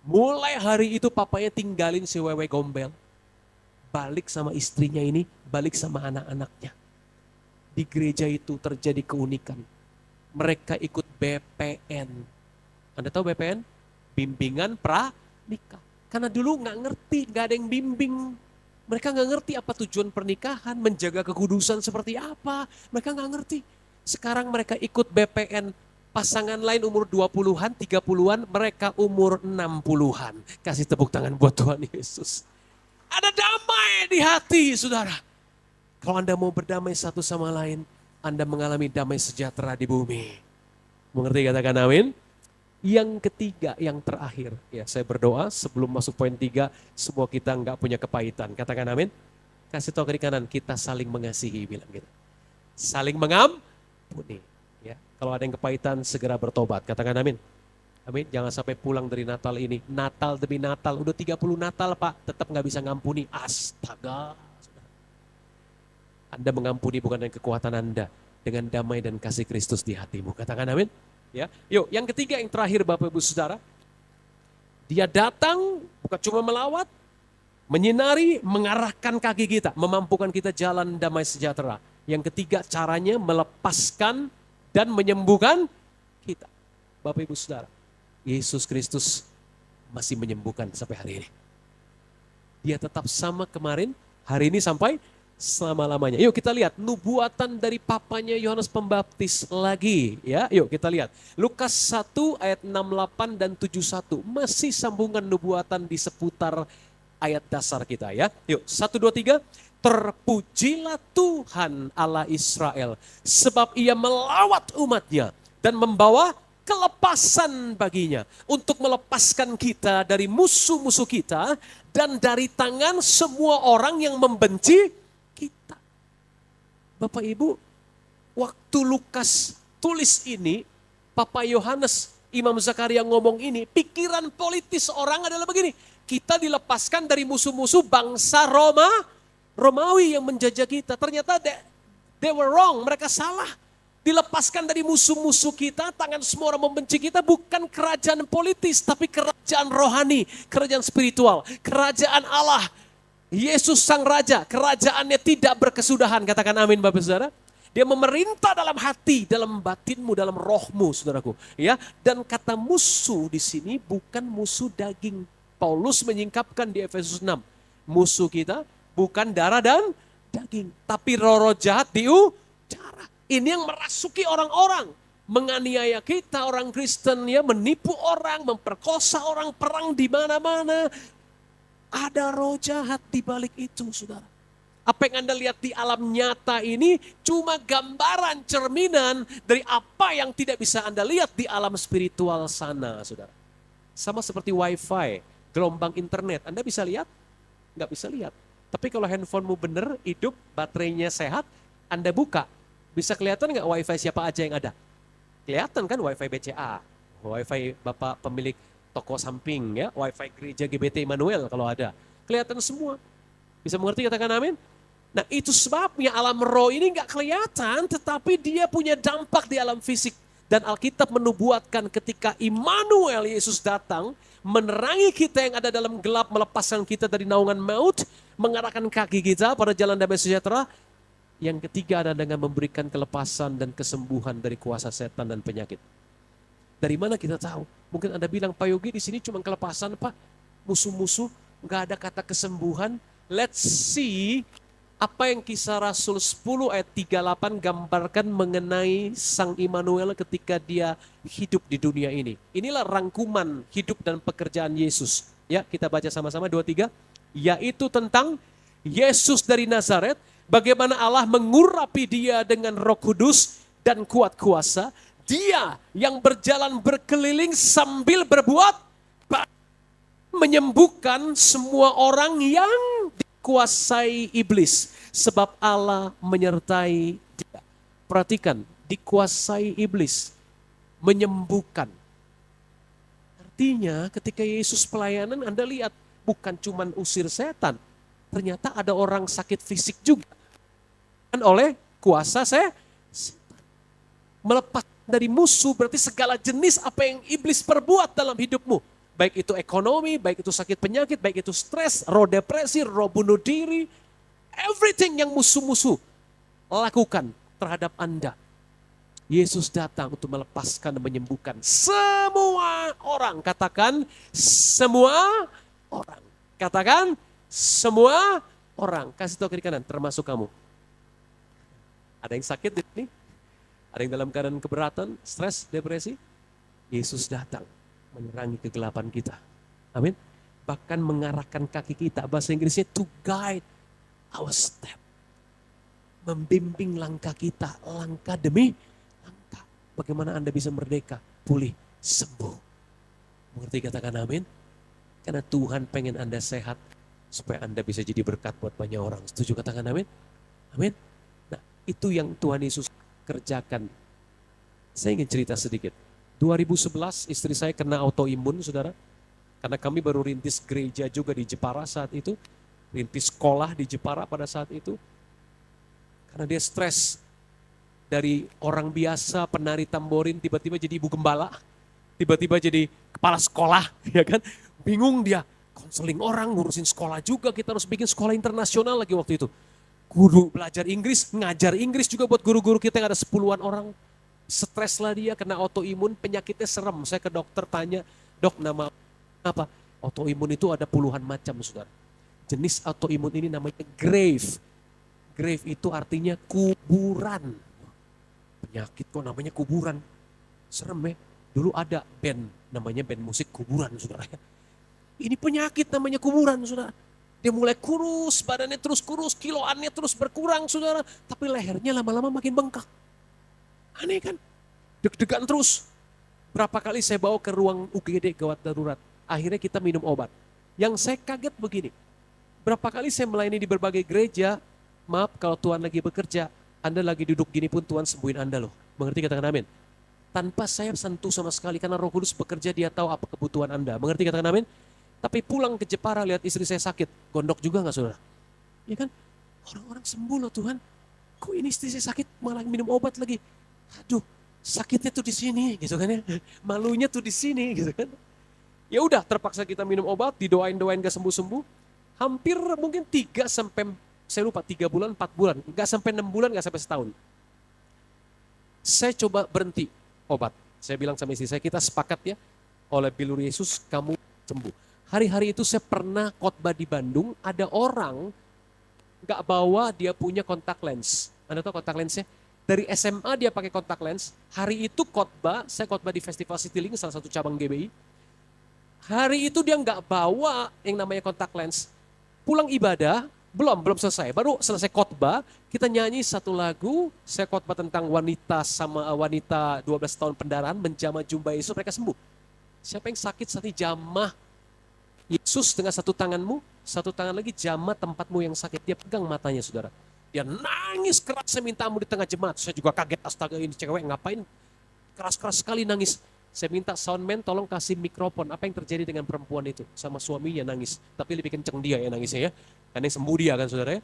Mulai hari itu papanya tinggalin si wewe gombel, balik sama istrinya ini, balik sama anak-anaknya. Di gereja itu terjadi keunikan, mereka ikut BPN. Anda tahu BPN? Bimbingan pranikah. Karena dulu nggak ngerti, nggak ada yang bimbing. Mereka nggak ngerti apa tujuan pernikahan, menjaga kekudusan seperti apa. Mereka nggak ngerti. Sekarang mereka ikut BPN, pasangan lain umur 20-an, 30-an, mereka umur 60-an. Kasih tepuk tangan buat Tuhan Yesus. Ada damai di hati, saudara. Kalau Anda mau berdamai satu sama lain, Anda mengalami damai sejahtera di bumi. Mengerti? Katakan amin. Yang ketiga, yang terakhir. Ya, saya berdoa sebelum masuk poin 3, semua kita nggak punya kepahitan. Katakan amin. Kasih tahu kiri kanan, kita saling mengasihi, bilang gitu. Saling mengampuni. Ya, kalau ada yang kepahitan, segera bertobat. Katakan amin. Amin. Jangan sampai pulang dari Natal ini. Natal demi Natal. Udah 30 Natal, Pak. Tetap nggak bisa ngampuni. Astaga. Anda mengampuni bukan dengan kekuatan Anda. Dengan damai dan kasih Kristus di hatimu. Katakan amin. Ya, yuk, yang ketiga, yang terakhir Bapak Ibu Saudara. Dia datang bukan cuma melawat, menyinari, mengarahkan kaki kita, memampukan kita jalan damai sejahtera. Yang ketiga, caranya melepaskan dan menyembuhkan kita. Bapak Ibu Saudara, Yesus Kristus masih menyembuhkan sampai hari ini. Dia tetap sama kemarin, hari ini sampai selama-lamanya. Yuk kita lihat nubuatan dari papanya Yohanes Pembaptis lagi. Ya, yuk kita lihat. Lukas 1 ayat 68 dan 71. Masih sambungan nubuatan di seputar ayat dasar kita ya. Yuk 1, 2, 3. Terpujilah Tuhan Allah Israel, sebab ia melawat umatnya dan membawa kelepasan baginya, untuk melepaskan kita dari musuh-musuh kita dan dari tangan semua orang yang membenci kita. Bapak Ibu, waktu Lukas tulis ini, Papa Yohanes, Imam Zakaria ngomong ini, pikiran politis orang adalah begini, kita dilepaskan dari musuh-musuh bangsa Romawi yang menjajah kita. Ternyata they were wrong, mereka salah. Dilepaskan dari musuh-musuh kita, tangan semua orang membenci kita, bukan kerajaan politis, tapi kerajaan rohani, kerajaan spiritual, kerajaan Allah. Yesus Sang Raja, kerajaannya tidak berkesudahan, katakan amin Bapak Saudara. Dia memerintah dalam hati, dalam batinmu, dalam rohmu, saudaraku. Ya, dan kata musuh di sini bukan musuh daging. Paulus menyingkapkan di Efesus 6, musuh kita bukan darah dan daging, tapi roh-roh jahat di udara. Ini yang merasuki orang-orang, menganiaya kita orang Kristen ya, menipu orang, memperkosa orang, perang di mana-mana. Ada roh jahat di balik itu, saudara. Apa yang Anda lihat di alam nyata ini cuma gambaran, cerminan dari apa yang tidak bisa Anda lihat di alam spiritual sana, saudara. Sama seperti wifi, gelombang internet, Anda bisa lihat? Nggak bisa lihat. Tapi kalau handphonemu benar, hidup, baterainya sehat, Anda buka, bisa kelihatan nggak wifi siapa aja yang ada? Kelihatan kan wifi BCA, wifi Bapak pemilik toko samping, ya, wifi gereja GBT Immanuel kalau ada. Kelihatan semua. Bisa mengerti, katakan amin? Nah itu sebabnya alam roh ini nggak kelihatan, tetapi dia punya dampak di alam fisik. Dan Alkitab menubuatkan ketika Immanuel, Yesus datang, menerangi kita yang ada dalam gelap, melepaskan kita dari naungan maut, mengarahkan kaki kita pada jalan damai sejahtera. Yang ketiga adalah dengan memberikan kelepasan dan kesembuhan dari kuasa setan dan penyakit. Dari mana kita tahu? Mungkin Anda bilang, Pak Yogi di sini cuma kelepasan Pak, musuh-musuh, nggak ada kata kesembuhan. Let's see apa yang Kisah Rasul 10 ayat 38 gambarkan mengenai Sang Immanuel ketika dia hidup di dunia ini. Inilah rangkuman hidup dan pekerjaan Yesus. Ya, kita baca sama-sama 2, 3. Yaitu tentang Yesus dari Nazaret, bagaimana Allah mengurapi dia dengan Roh Kudus dan kuat kuasa. Dia yang berjalan berkeliling sambil berbuat menyembuhkan semua orang yang dikuasai iblis. Sebab Allah menyertai dia. Perhatikan, dikuasai iblis, menyembuhkan. Artinya ketika Yesus pelayanan, Anda lihat bukan cuma usir setan. Ternyata ada orang sakit fisik juga. Oleh kuasa setan. Melepas dari musuh berarti segala jenis apa yang iblis perbuat dalam hidupmu. Baik itu ekonomi, baik itu sakit penyakit, baik itu stres, roh depresi, roh bunuh diri. Everything yang musuh-musuh lakukan terhadap Anda. Yesus datang untuk melepaskan dan menyembuhkan semua orang. Katakan semua orang. Katakan semua orang. Kasih tahu kiri kanan, termasuk kamu. Ada yang sakit di sini? Ada yang dalam keadaan keberatan, stres, depresi? Yesus datang menerangi kegelapan kita. Amin. Bahkan mengarahkan kaki kita, bahasa Inggrisnya to guide our step. Membimbing langkah kita, langkah demi langkah. Bagaimana Anda bisa merdeka, pulih, sembuh. Mengerti, katakan amin? Karena Tuhan pengen Anda sehat, supaya Anda bisa jadi berkat buat banyak orang. Setuju, katakan amin? Amin. Nah, itu yang Tuhan Yesus kerjakan. Saya ingin cerita sedikit. 2011 istri saya kena autoimun, saudara. Karena kami baru rintis gereja juga di Jepara saat itu. Rintis sekolah di Jepara pada saat itu. Karena dia stres. Dari orang biasa penari tamborin tiba-tiba jadi ibu gembala. Tiba-tiba jadi kepala sekolah, ya kan. Bingung dia. Konseling orang, ngurusin sekolah juga. Kita harus bikin sekolah internasional lagi waktu itu. Guru belajar Inggris, ngajar Inggris juga buat guru-guru kita yang ada 10-an orang. Stres lah dia, kena autoimun, penyakitnya serem. Saya ke dokter tanya, dok nama apa? Autoimun itu ada puluhan macam, saudara. Jenis autoimun ini namanya grave. Grave itu artinya kuburan. Penyakit kok namanya kuburan. Serem ya. Dulu ada band, namanya band musik kuburan, saudara. Ini penyakit namanya kuburan, saudara. Dia mulai kurus, badannya terus kurus, kiloannya terus berkurang, saudara. Tapi lehernya lama-lama makin bengkak. Aneh kan? Deg-degan terus. Berapa kali saya bawa ke ruang UGD gawat darurat. Akhirnya kita minum obat. Yang saya kaget begini. Berapa kali saya melayani di berbagai gereja. Maaf kalau Tuhan lagi bekerja. Anda lagi duduk gini pun Tuhan sembuhin Anda loh. Mengerti, katakan amin. Tanpa saya sentuh sama sekali. Karena Roh Kudus bekerja, dia tahu apa kebutuhan Anda. Mengerti, katakan amin. Tapi pulang ke Jepara lihat istri saya sakit. Gondok juga gak, saudara? Ya kan? Orang-orang sembuh loh Tuhan. Kok ini istri saya sakit malah minum obat lagi. Aduh, sakitnya tuh di sini gitu kan ya. Malunya tuh di sini gitu kan. Ya udah, terpaksa kita minum obat, didoain-doain gak sembuh-sembuh. Hampir mungkin 3 sampai saya lupa 3 bulan, 4 bulan, gak sampai 6 bulan, gak sampai setahun. Saya coba berhenti obat. Saya bilang sama istri saya, kita sepakat ya, oleh bilur Yesus kamu sembuh. Hari-hari itu saya pernah khotbah di Bandung, ada orang gak bawa dia punya kontak lens. Anda tahu kontak lensnya? Dari SMA dia pakai kontak lens. Hari itu khotbah, saya khotbah di Festival Citylink, salah satu cabang GBI. Hari itu dia nggak bawa yang namanya kontak lens. Pulang ibadah, belum selesai. Baru selesai khotbah, kita nyanyi satu lagu. Saya khotbah tentang wanita sama wanita 12 tahun pendarahan menjamah jumlah Yesus, mereka sembuh. Siapa yang sakit saat ini jamah Yesus dengan satu tanganmu, satu tangan lagi jamah tempatmu yang sakit. Dia pegang matanya, saudara. Dia nangis keras, saya minta ampun di tengah jemaat. Saya juga kaget, astaga ini cewek ngapain keras-keras sekali nangis. Saya minta soundman tolong kasih mikrofon. Apa yang terjadi dengan perempuan itu? Sama suaminya nangis. Tapi lebih kenceng dia ya nangisnya ya. Karena yang sembuh dia kan saudara ya.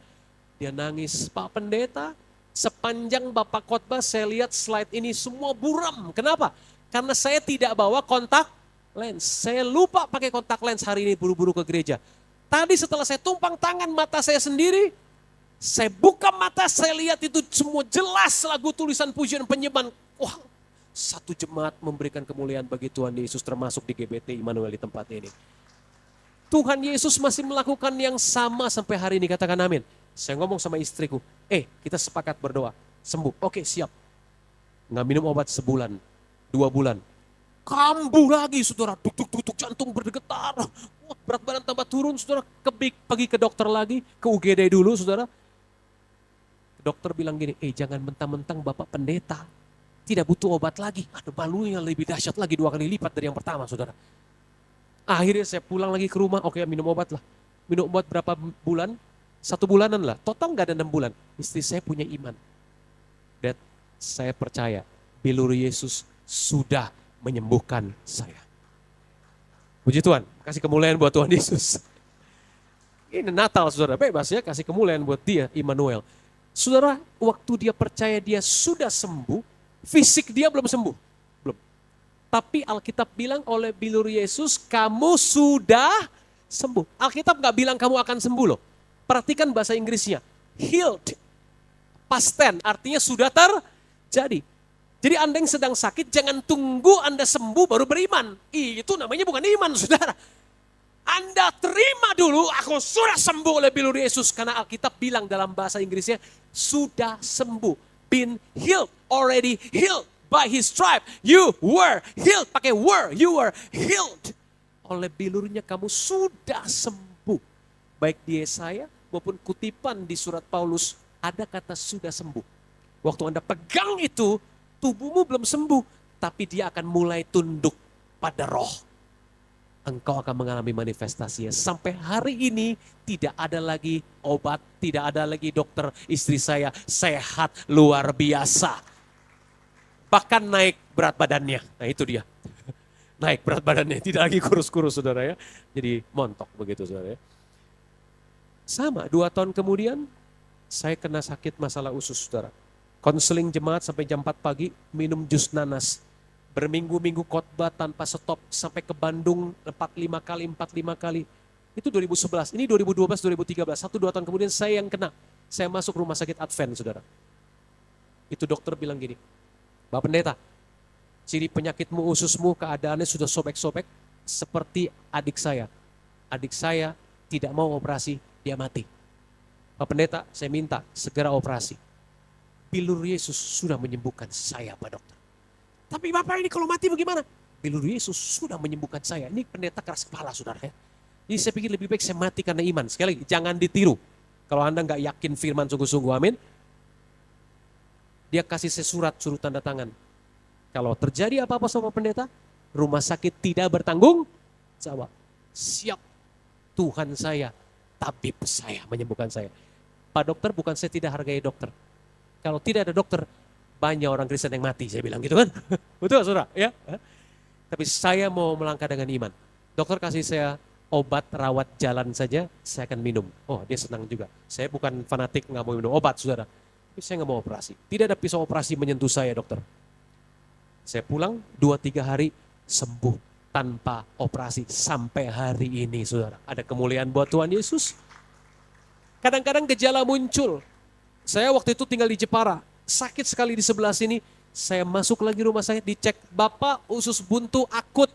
Dia nangis. Pak Pendeta, sepanjang Bapak khotbah saya lihat slide ini semua buram. Kenapa? Karena saya tidak bawa kontak lens. Saya lupa pakai kontak lens hari ini buru-buru ke gereja. Tadi setelah saya tumpang tangan mata saya sendiri, saya buka mata, saya lihat itu semua jelas lagu tulisan pujian penyembahan. Wah, satu jemaat memberikan kemuliaan bagi Tuhan Yesus termasuk di GBT Immanuel di tempat ini. Tuhan Yesus masih melakukan yang sama sampai hari ini, katakan amin. Saya ngomong sama istriku, kita sepakat berdoa, sembuh. Oke, siap. Nggak minum obat sebulan, 2 bulan. Kambuh lagi saudara, tuk jantung berdegetar. Wah, berat badan tambah turun saudara, pergi ke dokter lagi, ke UGD dulu saudara. Dokter bilang gini, jangan mentang-mentang Bapak pendeta, tidak butuh obat lagi. Ada malunya lebih dahsyat lagi 2 kali lipat dari yang pertama saudara. Akhirnya saya pulang lagi ke rumah, oke minum obat lah. Minum obat berapa bulan? 1 bulanan lah, total gak ada 6 bulan. Istri saya punya iman. Dad, saya percaya, bilur Yesus sudah menyembuhkan saya. Puji Tuhan, kasih kemuliaan buat Tuhan Yesus. Ini Natal saudara, bebas ya, kasih kemuliaan buat dia, Immanuel. Saudara, waktu dia percaya dia sudah sembuh, fisik dia belum sembuh. Belum. Tapi Alkitab bilang oleh bilur Yesus, kamu sudah sembuh. Alkitab gak bilang kamu akan sembuh loh. Perhatikan bahasa Inggrisnya. Healed. Past tense, artinya sudah terjadi. Jadi Anda yang sedang sakit, jangan tunggu Anda sembuh baru beriman. Itu namanya bukan iman, saudara. Anda terima dulu, aku sudah sembuh oleh bilur Yesus. Karena Alkitab bilang dalam bahasa Inggrisnya, sudah sembuh. Been healed, already healed by his stripe. You were healed, pakai were, you were healed. Oleh bilurnya kamu sudah sembuh. Baik di Yesaya maupun kutipan di surat Paulus, ada kata sudah sembuh. Waktu Anda pegang itu, tubuhmu belum sembuh, tapi dia akan mulai tunduk pada roh. engkau akan mengalami manifestasinya. Sampai hari ini tidak ada lagi obat, tidak ada lagi dokter. Istri saya sehat luar biasa. Bahkan naik berat badannya. Nah itu dia. Naik berat badannya, tidak lagi kurus-kurus saudara ya. Jadi montok begitu saudara ya. Sama, 2 tahun kemudian saya kena sakit masalah usus saudara. Konseling jemaat sampai jam 4 pagi, minum jus nanas. Berminggu-minggu khotbah tanpa stop sampai ke Bandung 45 kali. Itu 2011, ini 2012, 2013. 1-2 tahun kemudian saya yang kena. Saya masuk rumah sakit Advent saudara. Itu dokter bilang gini, Bapak Pendeta, ciri penyakitmu ususmu keadaannya sudah sobek-sobek seperti adik saya. Adik saya tidak mau operasi, dia mati. Bapak Pendeta, saya minta segera operasi. Bilur Yesus sudah menyembuhkan saya Pak Dokter. Tapi Bapak ini kalau mati bagaimana? Bilur Yesus sudah menyembuhkan saya. Ini pendeta keras kepala saudara ya. Jadi saya pikir lebih baik saya mati karena iman. Sekali lagi, jangan ditiru. Kalau Anda nggak yakin firman sungguh-sungguh, amin. Dia kasih saya surat, suruh tanda tangan. Kalau terjadi apa-apa sama pendeta, rumah sakit tidak bertanggung jawab. Siap, Tuhan saya, tabib saya, menyembuhkan saya. Pak Dokter, bukan saya tidak hargai dokter. Kalau tidak ada dokter, banyak orang Kristen yang mati, saya bilang gitu kan. Betul saudara? Ya. Tapi saya mau melangkah dengan iman. Dokter kasih saya obat rawat jalan saja, saya akan minum. Oh dia senang juga. Saya bukan fanatik nggak mau minum obat saudara. Tapi saya nggak mau operasi. Tidak ada pisau operasi menyentuh saya dokter. Saya pulang 2-3 hari sembuh tanpa operasi sampai hari ini saudara. Ada kemuliaan buat Tuhan Yesus. Kadang-kadang gejala muncul. Saya waktu itu tinggal di Jepara. Sakit sekali di sebelah sini, saya masuk lagi rumah sakit, dicek, Bapak usus buntu akut.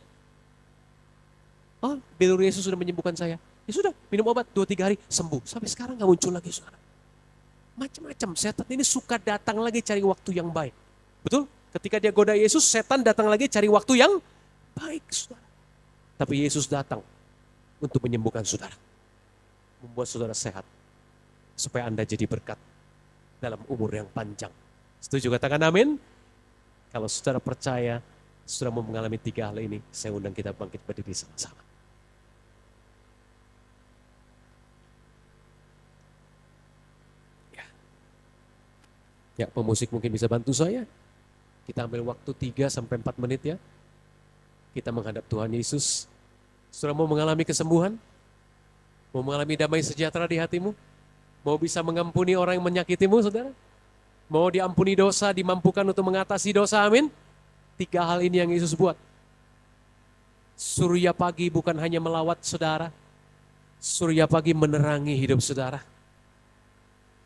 Oh, bilur Yesus sudah menyembuhkan saya. Ya sudah, minum obat 2-3 hari, sembuh. Sampai sekarang gak muncul lagi saudara. Macam-macam, setan ini suka datang lagi cari waktu yang baik. Betul? Ketika dia goda Yesus, setan datang lagi cari waktu yang baik saudara. Tapi Yesus datang untuk menyembuhkan saudara. Membuat saudara sehat. Supaya Anda jadi berkat dalam umur yang panjang. Setuju katakan amin? Kalau saudara percaya, saudara mau mengalami 3 hal ini, saya undang kita bangkit berdiri sama-sama. Ya, pemusik mungkin bisa bantu saya. Kita ambil waktu 3-4 menit ya. Kita menghadap Tuhan Yesus. Saudara mau mengalami kesembuhan? Mau mengalami damai sejahtera di hatimu? Mau bisa mengampuni orang yang menyakitimu saudara? Mau diampuni dosa, dimampukan untuk mengatasi dosa, amin? 3 hal ini yang Yesus buat. Surya pagi bukan hanya melawat saudara. Surya pagi menerangi hidup saudara.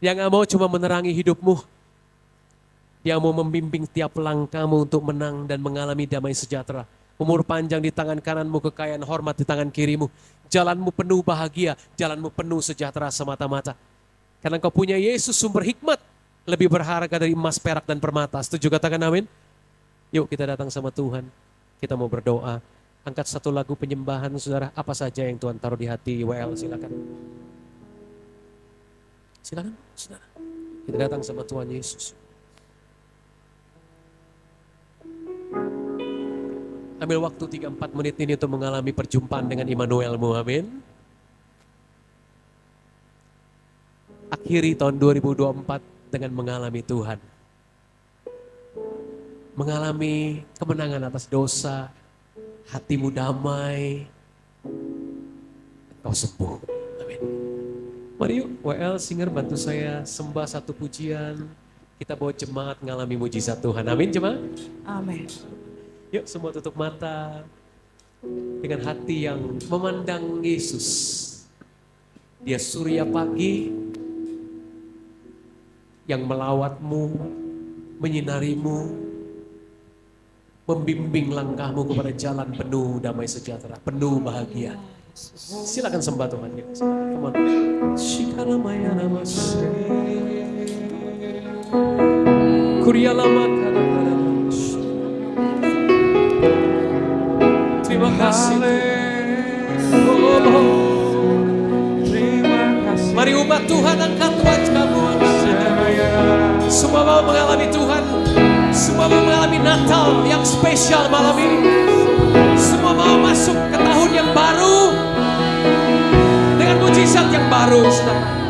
Dia gak mau cuma menerangi hidupmu. Dia mau membimbing tiap langkahmu untuk menang dan mengalami damai sejahtera. Umur panjang di tangan kananmu, kekayaan hormat di tangan kirimu. Jalanmu penuh bahagia, jalanmu penuh sejahtera semata-mata. Karena kau punya Yesus sumber hikmat. Lebih berharga dari emas, perak, dan permata. Setuju katakan amin? Yuk kita datang sama Tuhan. Kita mau berdoa. Angkat satu lagu penyembahan saudara. Apa saja yang Tuhan taruh di hati WL, silakan. Silakan saudara. Kita datang sama Tuhan Yesus. Ambil waktu 3-4 menit ini untuk mengalami perjumpaan dengan Immanuelmu, amin. Akhiri tahun 2024 dengan mengalami Tuhan. Mengalami kemenangan atas dosa, hatimu damai, kau sembuh. Amin. Mari yuk, WL Singer bantu saya sembah satu pujian. Kita bawa jemaat mengalami mujizat Tuhan. Amin jemaat. Amin. Yuk semua tutup mata. Dengan hati yang memandang Yesus. Dia surya pagi yang melawatmu, menyinarimu, membimbing langkahmu kepada jalan penuh damai sejahtera, penuh bahagia. Silakan sembah Tuhan. Come on. Terima kasih. Mari umat Tuhan angkat wajahmu. Semua mau mengalami Tuhan. Semua mau mengalami Natal yang spesial malam ini. Semua semua mau masuk ke tahun yang baru dengan mujizat yang baru, saudara.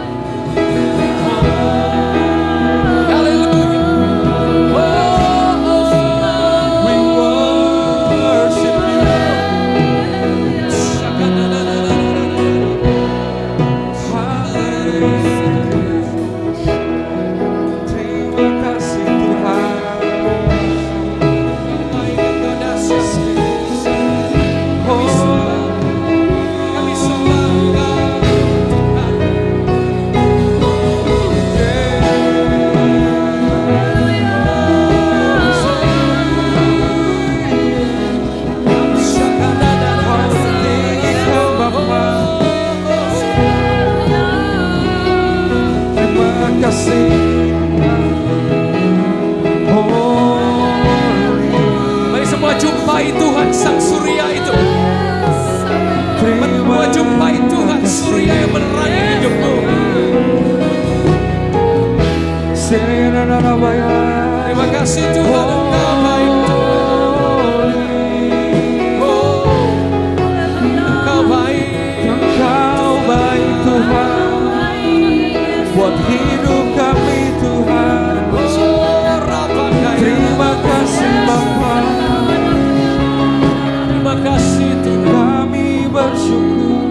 Mari semua jumpai Tuhan Sang Surya itu. Semua jumpai Tuhan Surya yang menerangi hidupmu. Terima kasih Tuhan, Engkau baik Tuhan. Engkau baik, Engkau baik Tuhan, buat hidup kami Tuhan. Terima kasih Bapa, terima kasih Tuhan. kami bersyukur.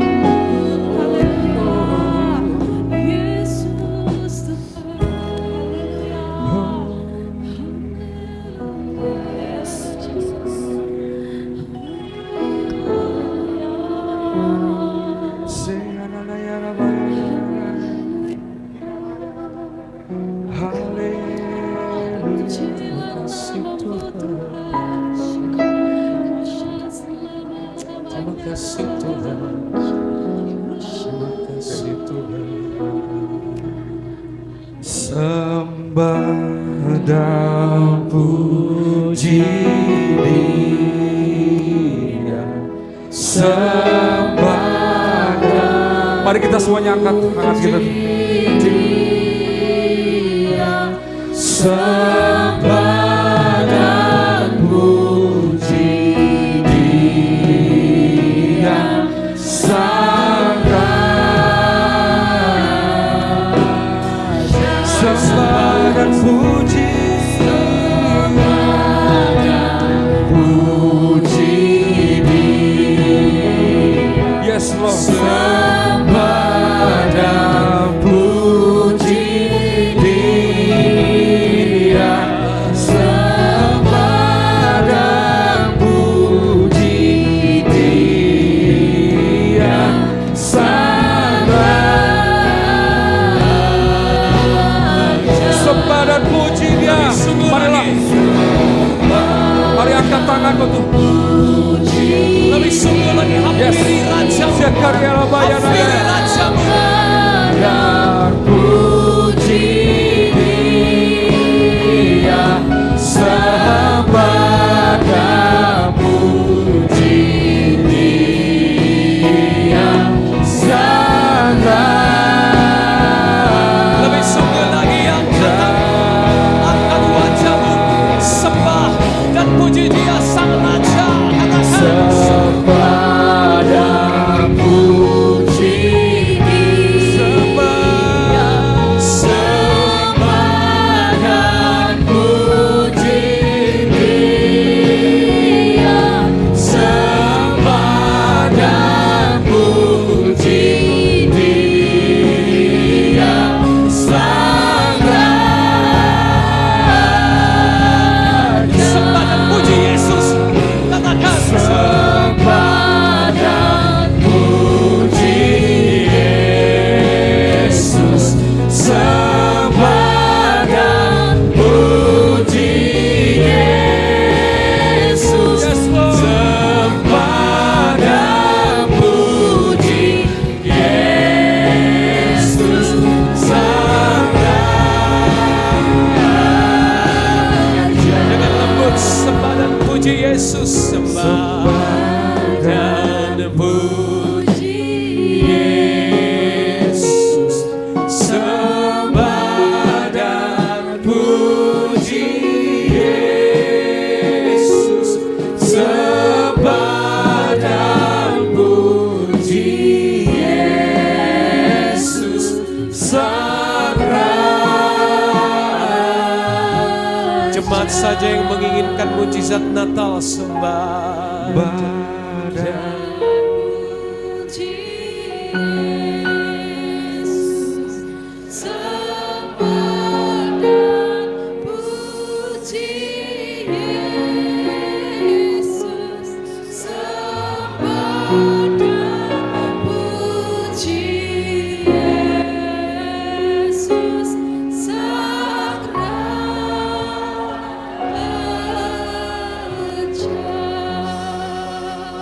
Sembah dan puji Dia, sembah dan mari kita semuanya angkat tangan kita. Sembah dan puji Dia, Sang Raja. Sembah dan puji, yes Lord. Sembah dan puji Dia, sembah dan puji Dia, Sang Raja. Sembah dan puji Dia. Marilah, mari angkat tanganku tuh. Lebih sungguh lagi hampiri Raja-Mu. Hampiri Raja-Mu. Dan puji Dia, sembah dan puji Dia, Sang Raja. Lebih sungguh lagi yang angkat wajah-Mu, sembah dan puji Dia Sang Raja. Katakan Sembah dan puji Dia, sembah dan puji Dia, sembah dan puji Dia, Sang Raja. sembah dan puji Yesus. Katakan Sembah dan puji Yesus, sembah dan puji Yesus, sembah dan puji Yesus, Sang Raja. dengan lembut, sembah dan puji Yesus. Sembah dan puji Yesus, sembah dan puji Yesus, sembah saja yang menginginkan mujizat Natal sembah.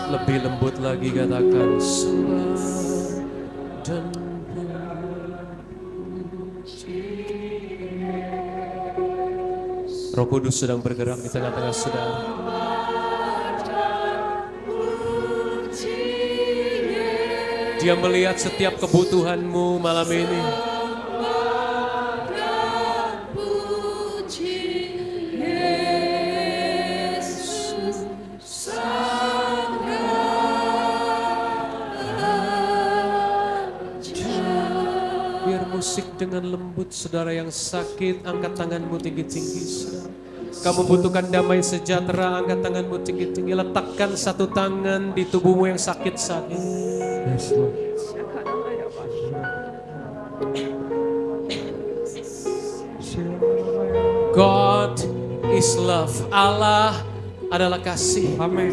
Lebih lembut lagi katakan sembah dan puji. Roh Kudus sedang bergerak di tengah-tengah saudara. Dia melihat setiap kebutuhanmu malam ini. Musik dengan lembut, saudara yang sakit, angkat tanganmu tinggi-tinggi, saudara. Kamu butuhkan damai sejahtera, angkat tanganmu tinggi-tinggi. Letakkan satu tangan di tubuhmu yang sakit saat ini. Yes, Lord. God is love. Allah adalah kasih. Amin.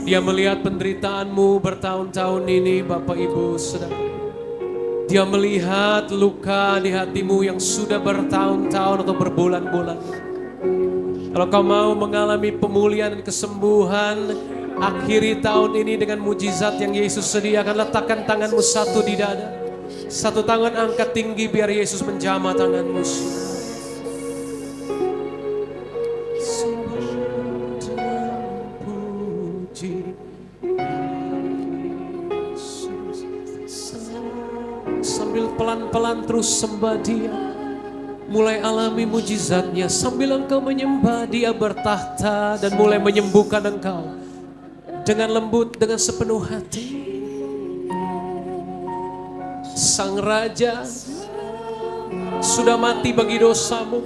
Dia melihat penderitaanmu bertahun-tahun ini, Bapak Ibu, saudara. Dia melihat luka di hatimu yang sudah bertahun-tahun atau berbulan-bulan. Kalau kau mau mengalami pemulihan dan kesembuhan, akhiri tahun ini dengan mujizat yang Yesus sediakan. Letakkan tanganmu satu di dada, satu tangan angkat tinggi biar Yesus menjamah tanganmu. Sambil pelan-pelan terus sembah Dia, mulai alami mujizatnya. Sambil engkau menyembah, Dia bertahta dan mulai menyembuhkan engkau dengan lembut, dengan sepenuh hati. Sang Raja sudah mati bagi dosamu.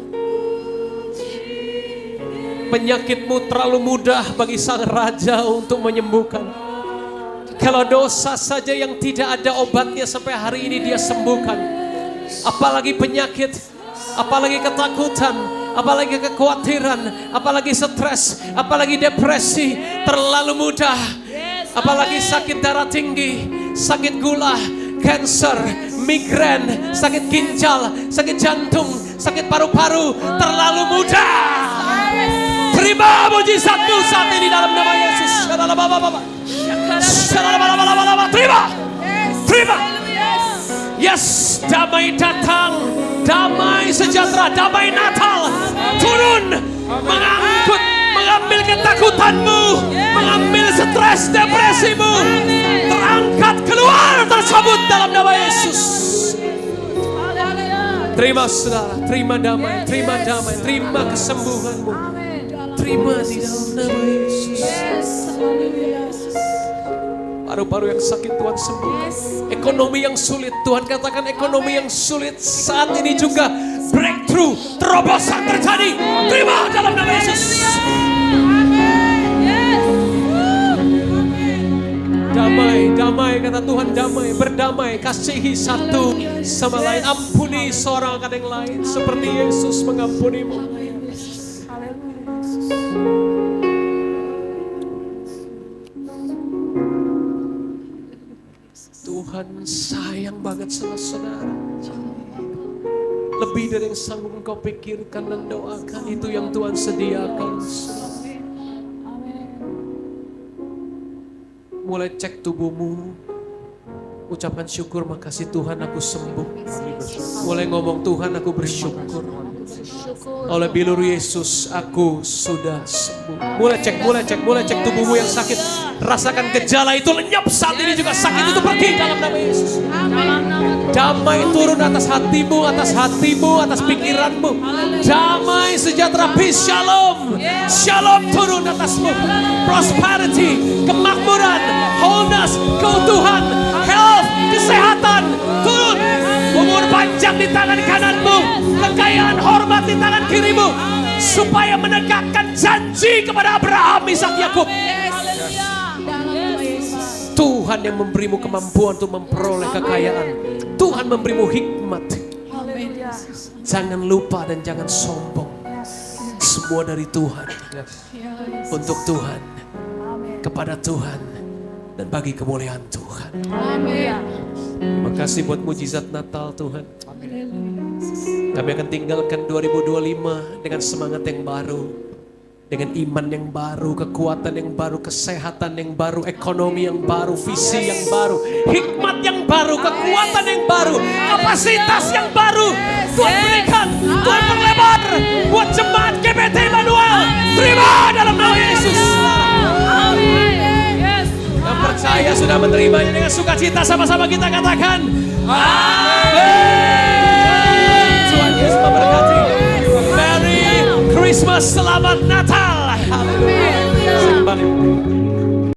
Penyakitmu terlalu mudah bagi Sang Raja untuk menyembuhkan. Kalau dosa saja yang tidak ada obatnya sampai hari ini Dia sembuhkan. Apalagi penyakit, apalagi ketakutan, apalagi kekhawatiran, apalagi stres, apalagi depresi, terlalu mudah. Apalagi sakit darah tinggi, sakit gula, kanker, migrain, sakit ginjal, sakit jantung, sakit paru-paru, terlalu mudah. Terima mujizatmu saat ini dalam nama Yesus. Terima, terima. Yes, damai datang, damai sejahtera, damai Natal turun, mengangkut, mengambil ketakutanmu, mengambil stres depresimu, terangkat keluar, tersebut dalam nama Yesus. Terima saudara, terima damai, terima kesembuhanmu, terima di dalam nama Yesus. Paru-paru yang sakit Tuhan sembuhkan. Ekonomi yang sulit, Tuhan katakan ekonomi yang sulit saat ini juga breakthrough, terobosan terjadi. Terima dalam nama Yesus. Damai, damai kata Tuhan, damai, berdamai, kasihi satu sama lain, ampuni seorang akan yang lain seperti Yesus mengampunimu. Tuhan sayang banget sama saudara. Lebih dari yang sanggup engkau pikirkan dan doakan, itu yang Tuhan sediakan. Mulai cek tubuhmu, ucapkan syukur, makasih Tuhan aku sembuh. Mulai ngomong, Tuhan aku bersyukur. Oleh bilur Yesus aku sudah sembuh. Mulai cek tubuhmu yang sakit. Rasakan gejala itu lenyap saat ini juga, sakit itu pergi dalam nama Yesus. Damai turun atas hatimu, atas pikiranmu. Damai, sejahtera, peace, shalom. Shalom turun atasmu. Prosperity, kemakmuran, wholeness, keutuhan, health, kesehatan turun. Umur panjang di tangan kananmu, kekayaan hormat di tangan kirimu. supaya menegakkan janji kepada Abraham, Ishak, Yakub. Tuhan yang memberimu kemampuan untuk memperoleh kekayaan. Tuhan memberimu hikmat. Jangan lupa dan jangan sombong. Semua dari Tuhan, untuk Tuhan, kepada Tuhan, dan bagi kemuliaan Tuhan. Terima kasih buat mujizat Natal Tuhan. Kami akan tinggalkan 2025 dengan semangat yang baru, dengan iman yang baru, kekuatan yang baru, kesehatan yang baru, ekonomi yang baru, visi yang baru, hikmat yang baru, kekuatan yang baru, kapasitas yang baru. Tuhan berikan, Tuhan perlebar buat jemaat GBT Immanuel. Terima dalam nama Yesus. Yang percaya sudah menerimanya dengan sukacita, sama-sama kita katakan amin. Tuhan Yesus memberkati. Merry Christmas, selamat Natal.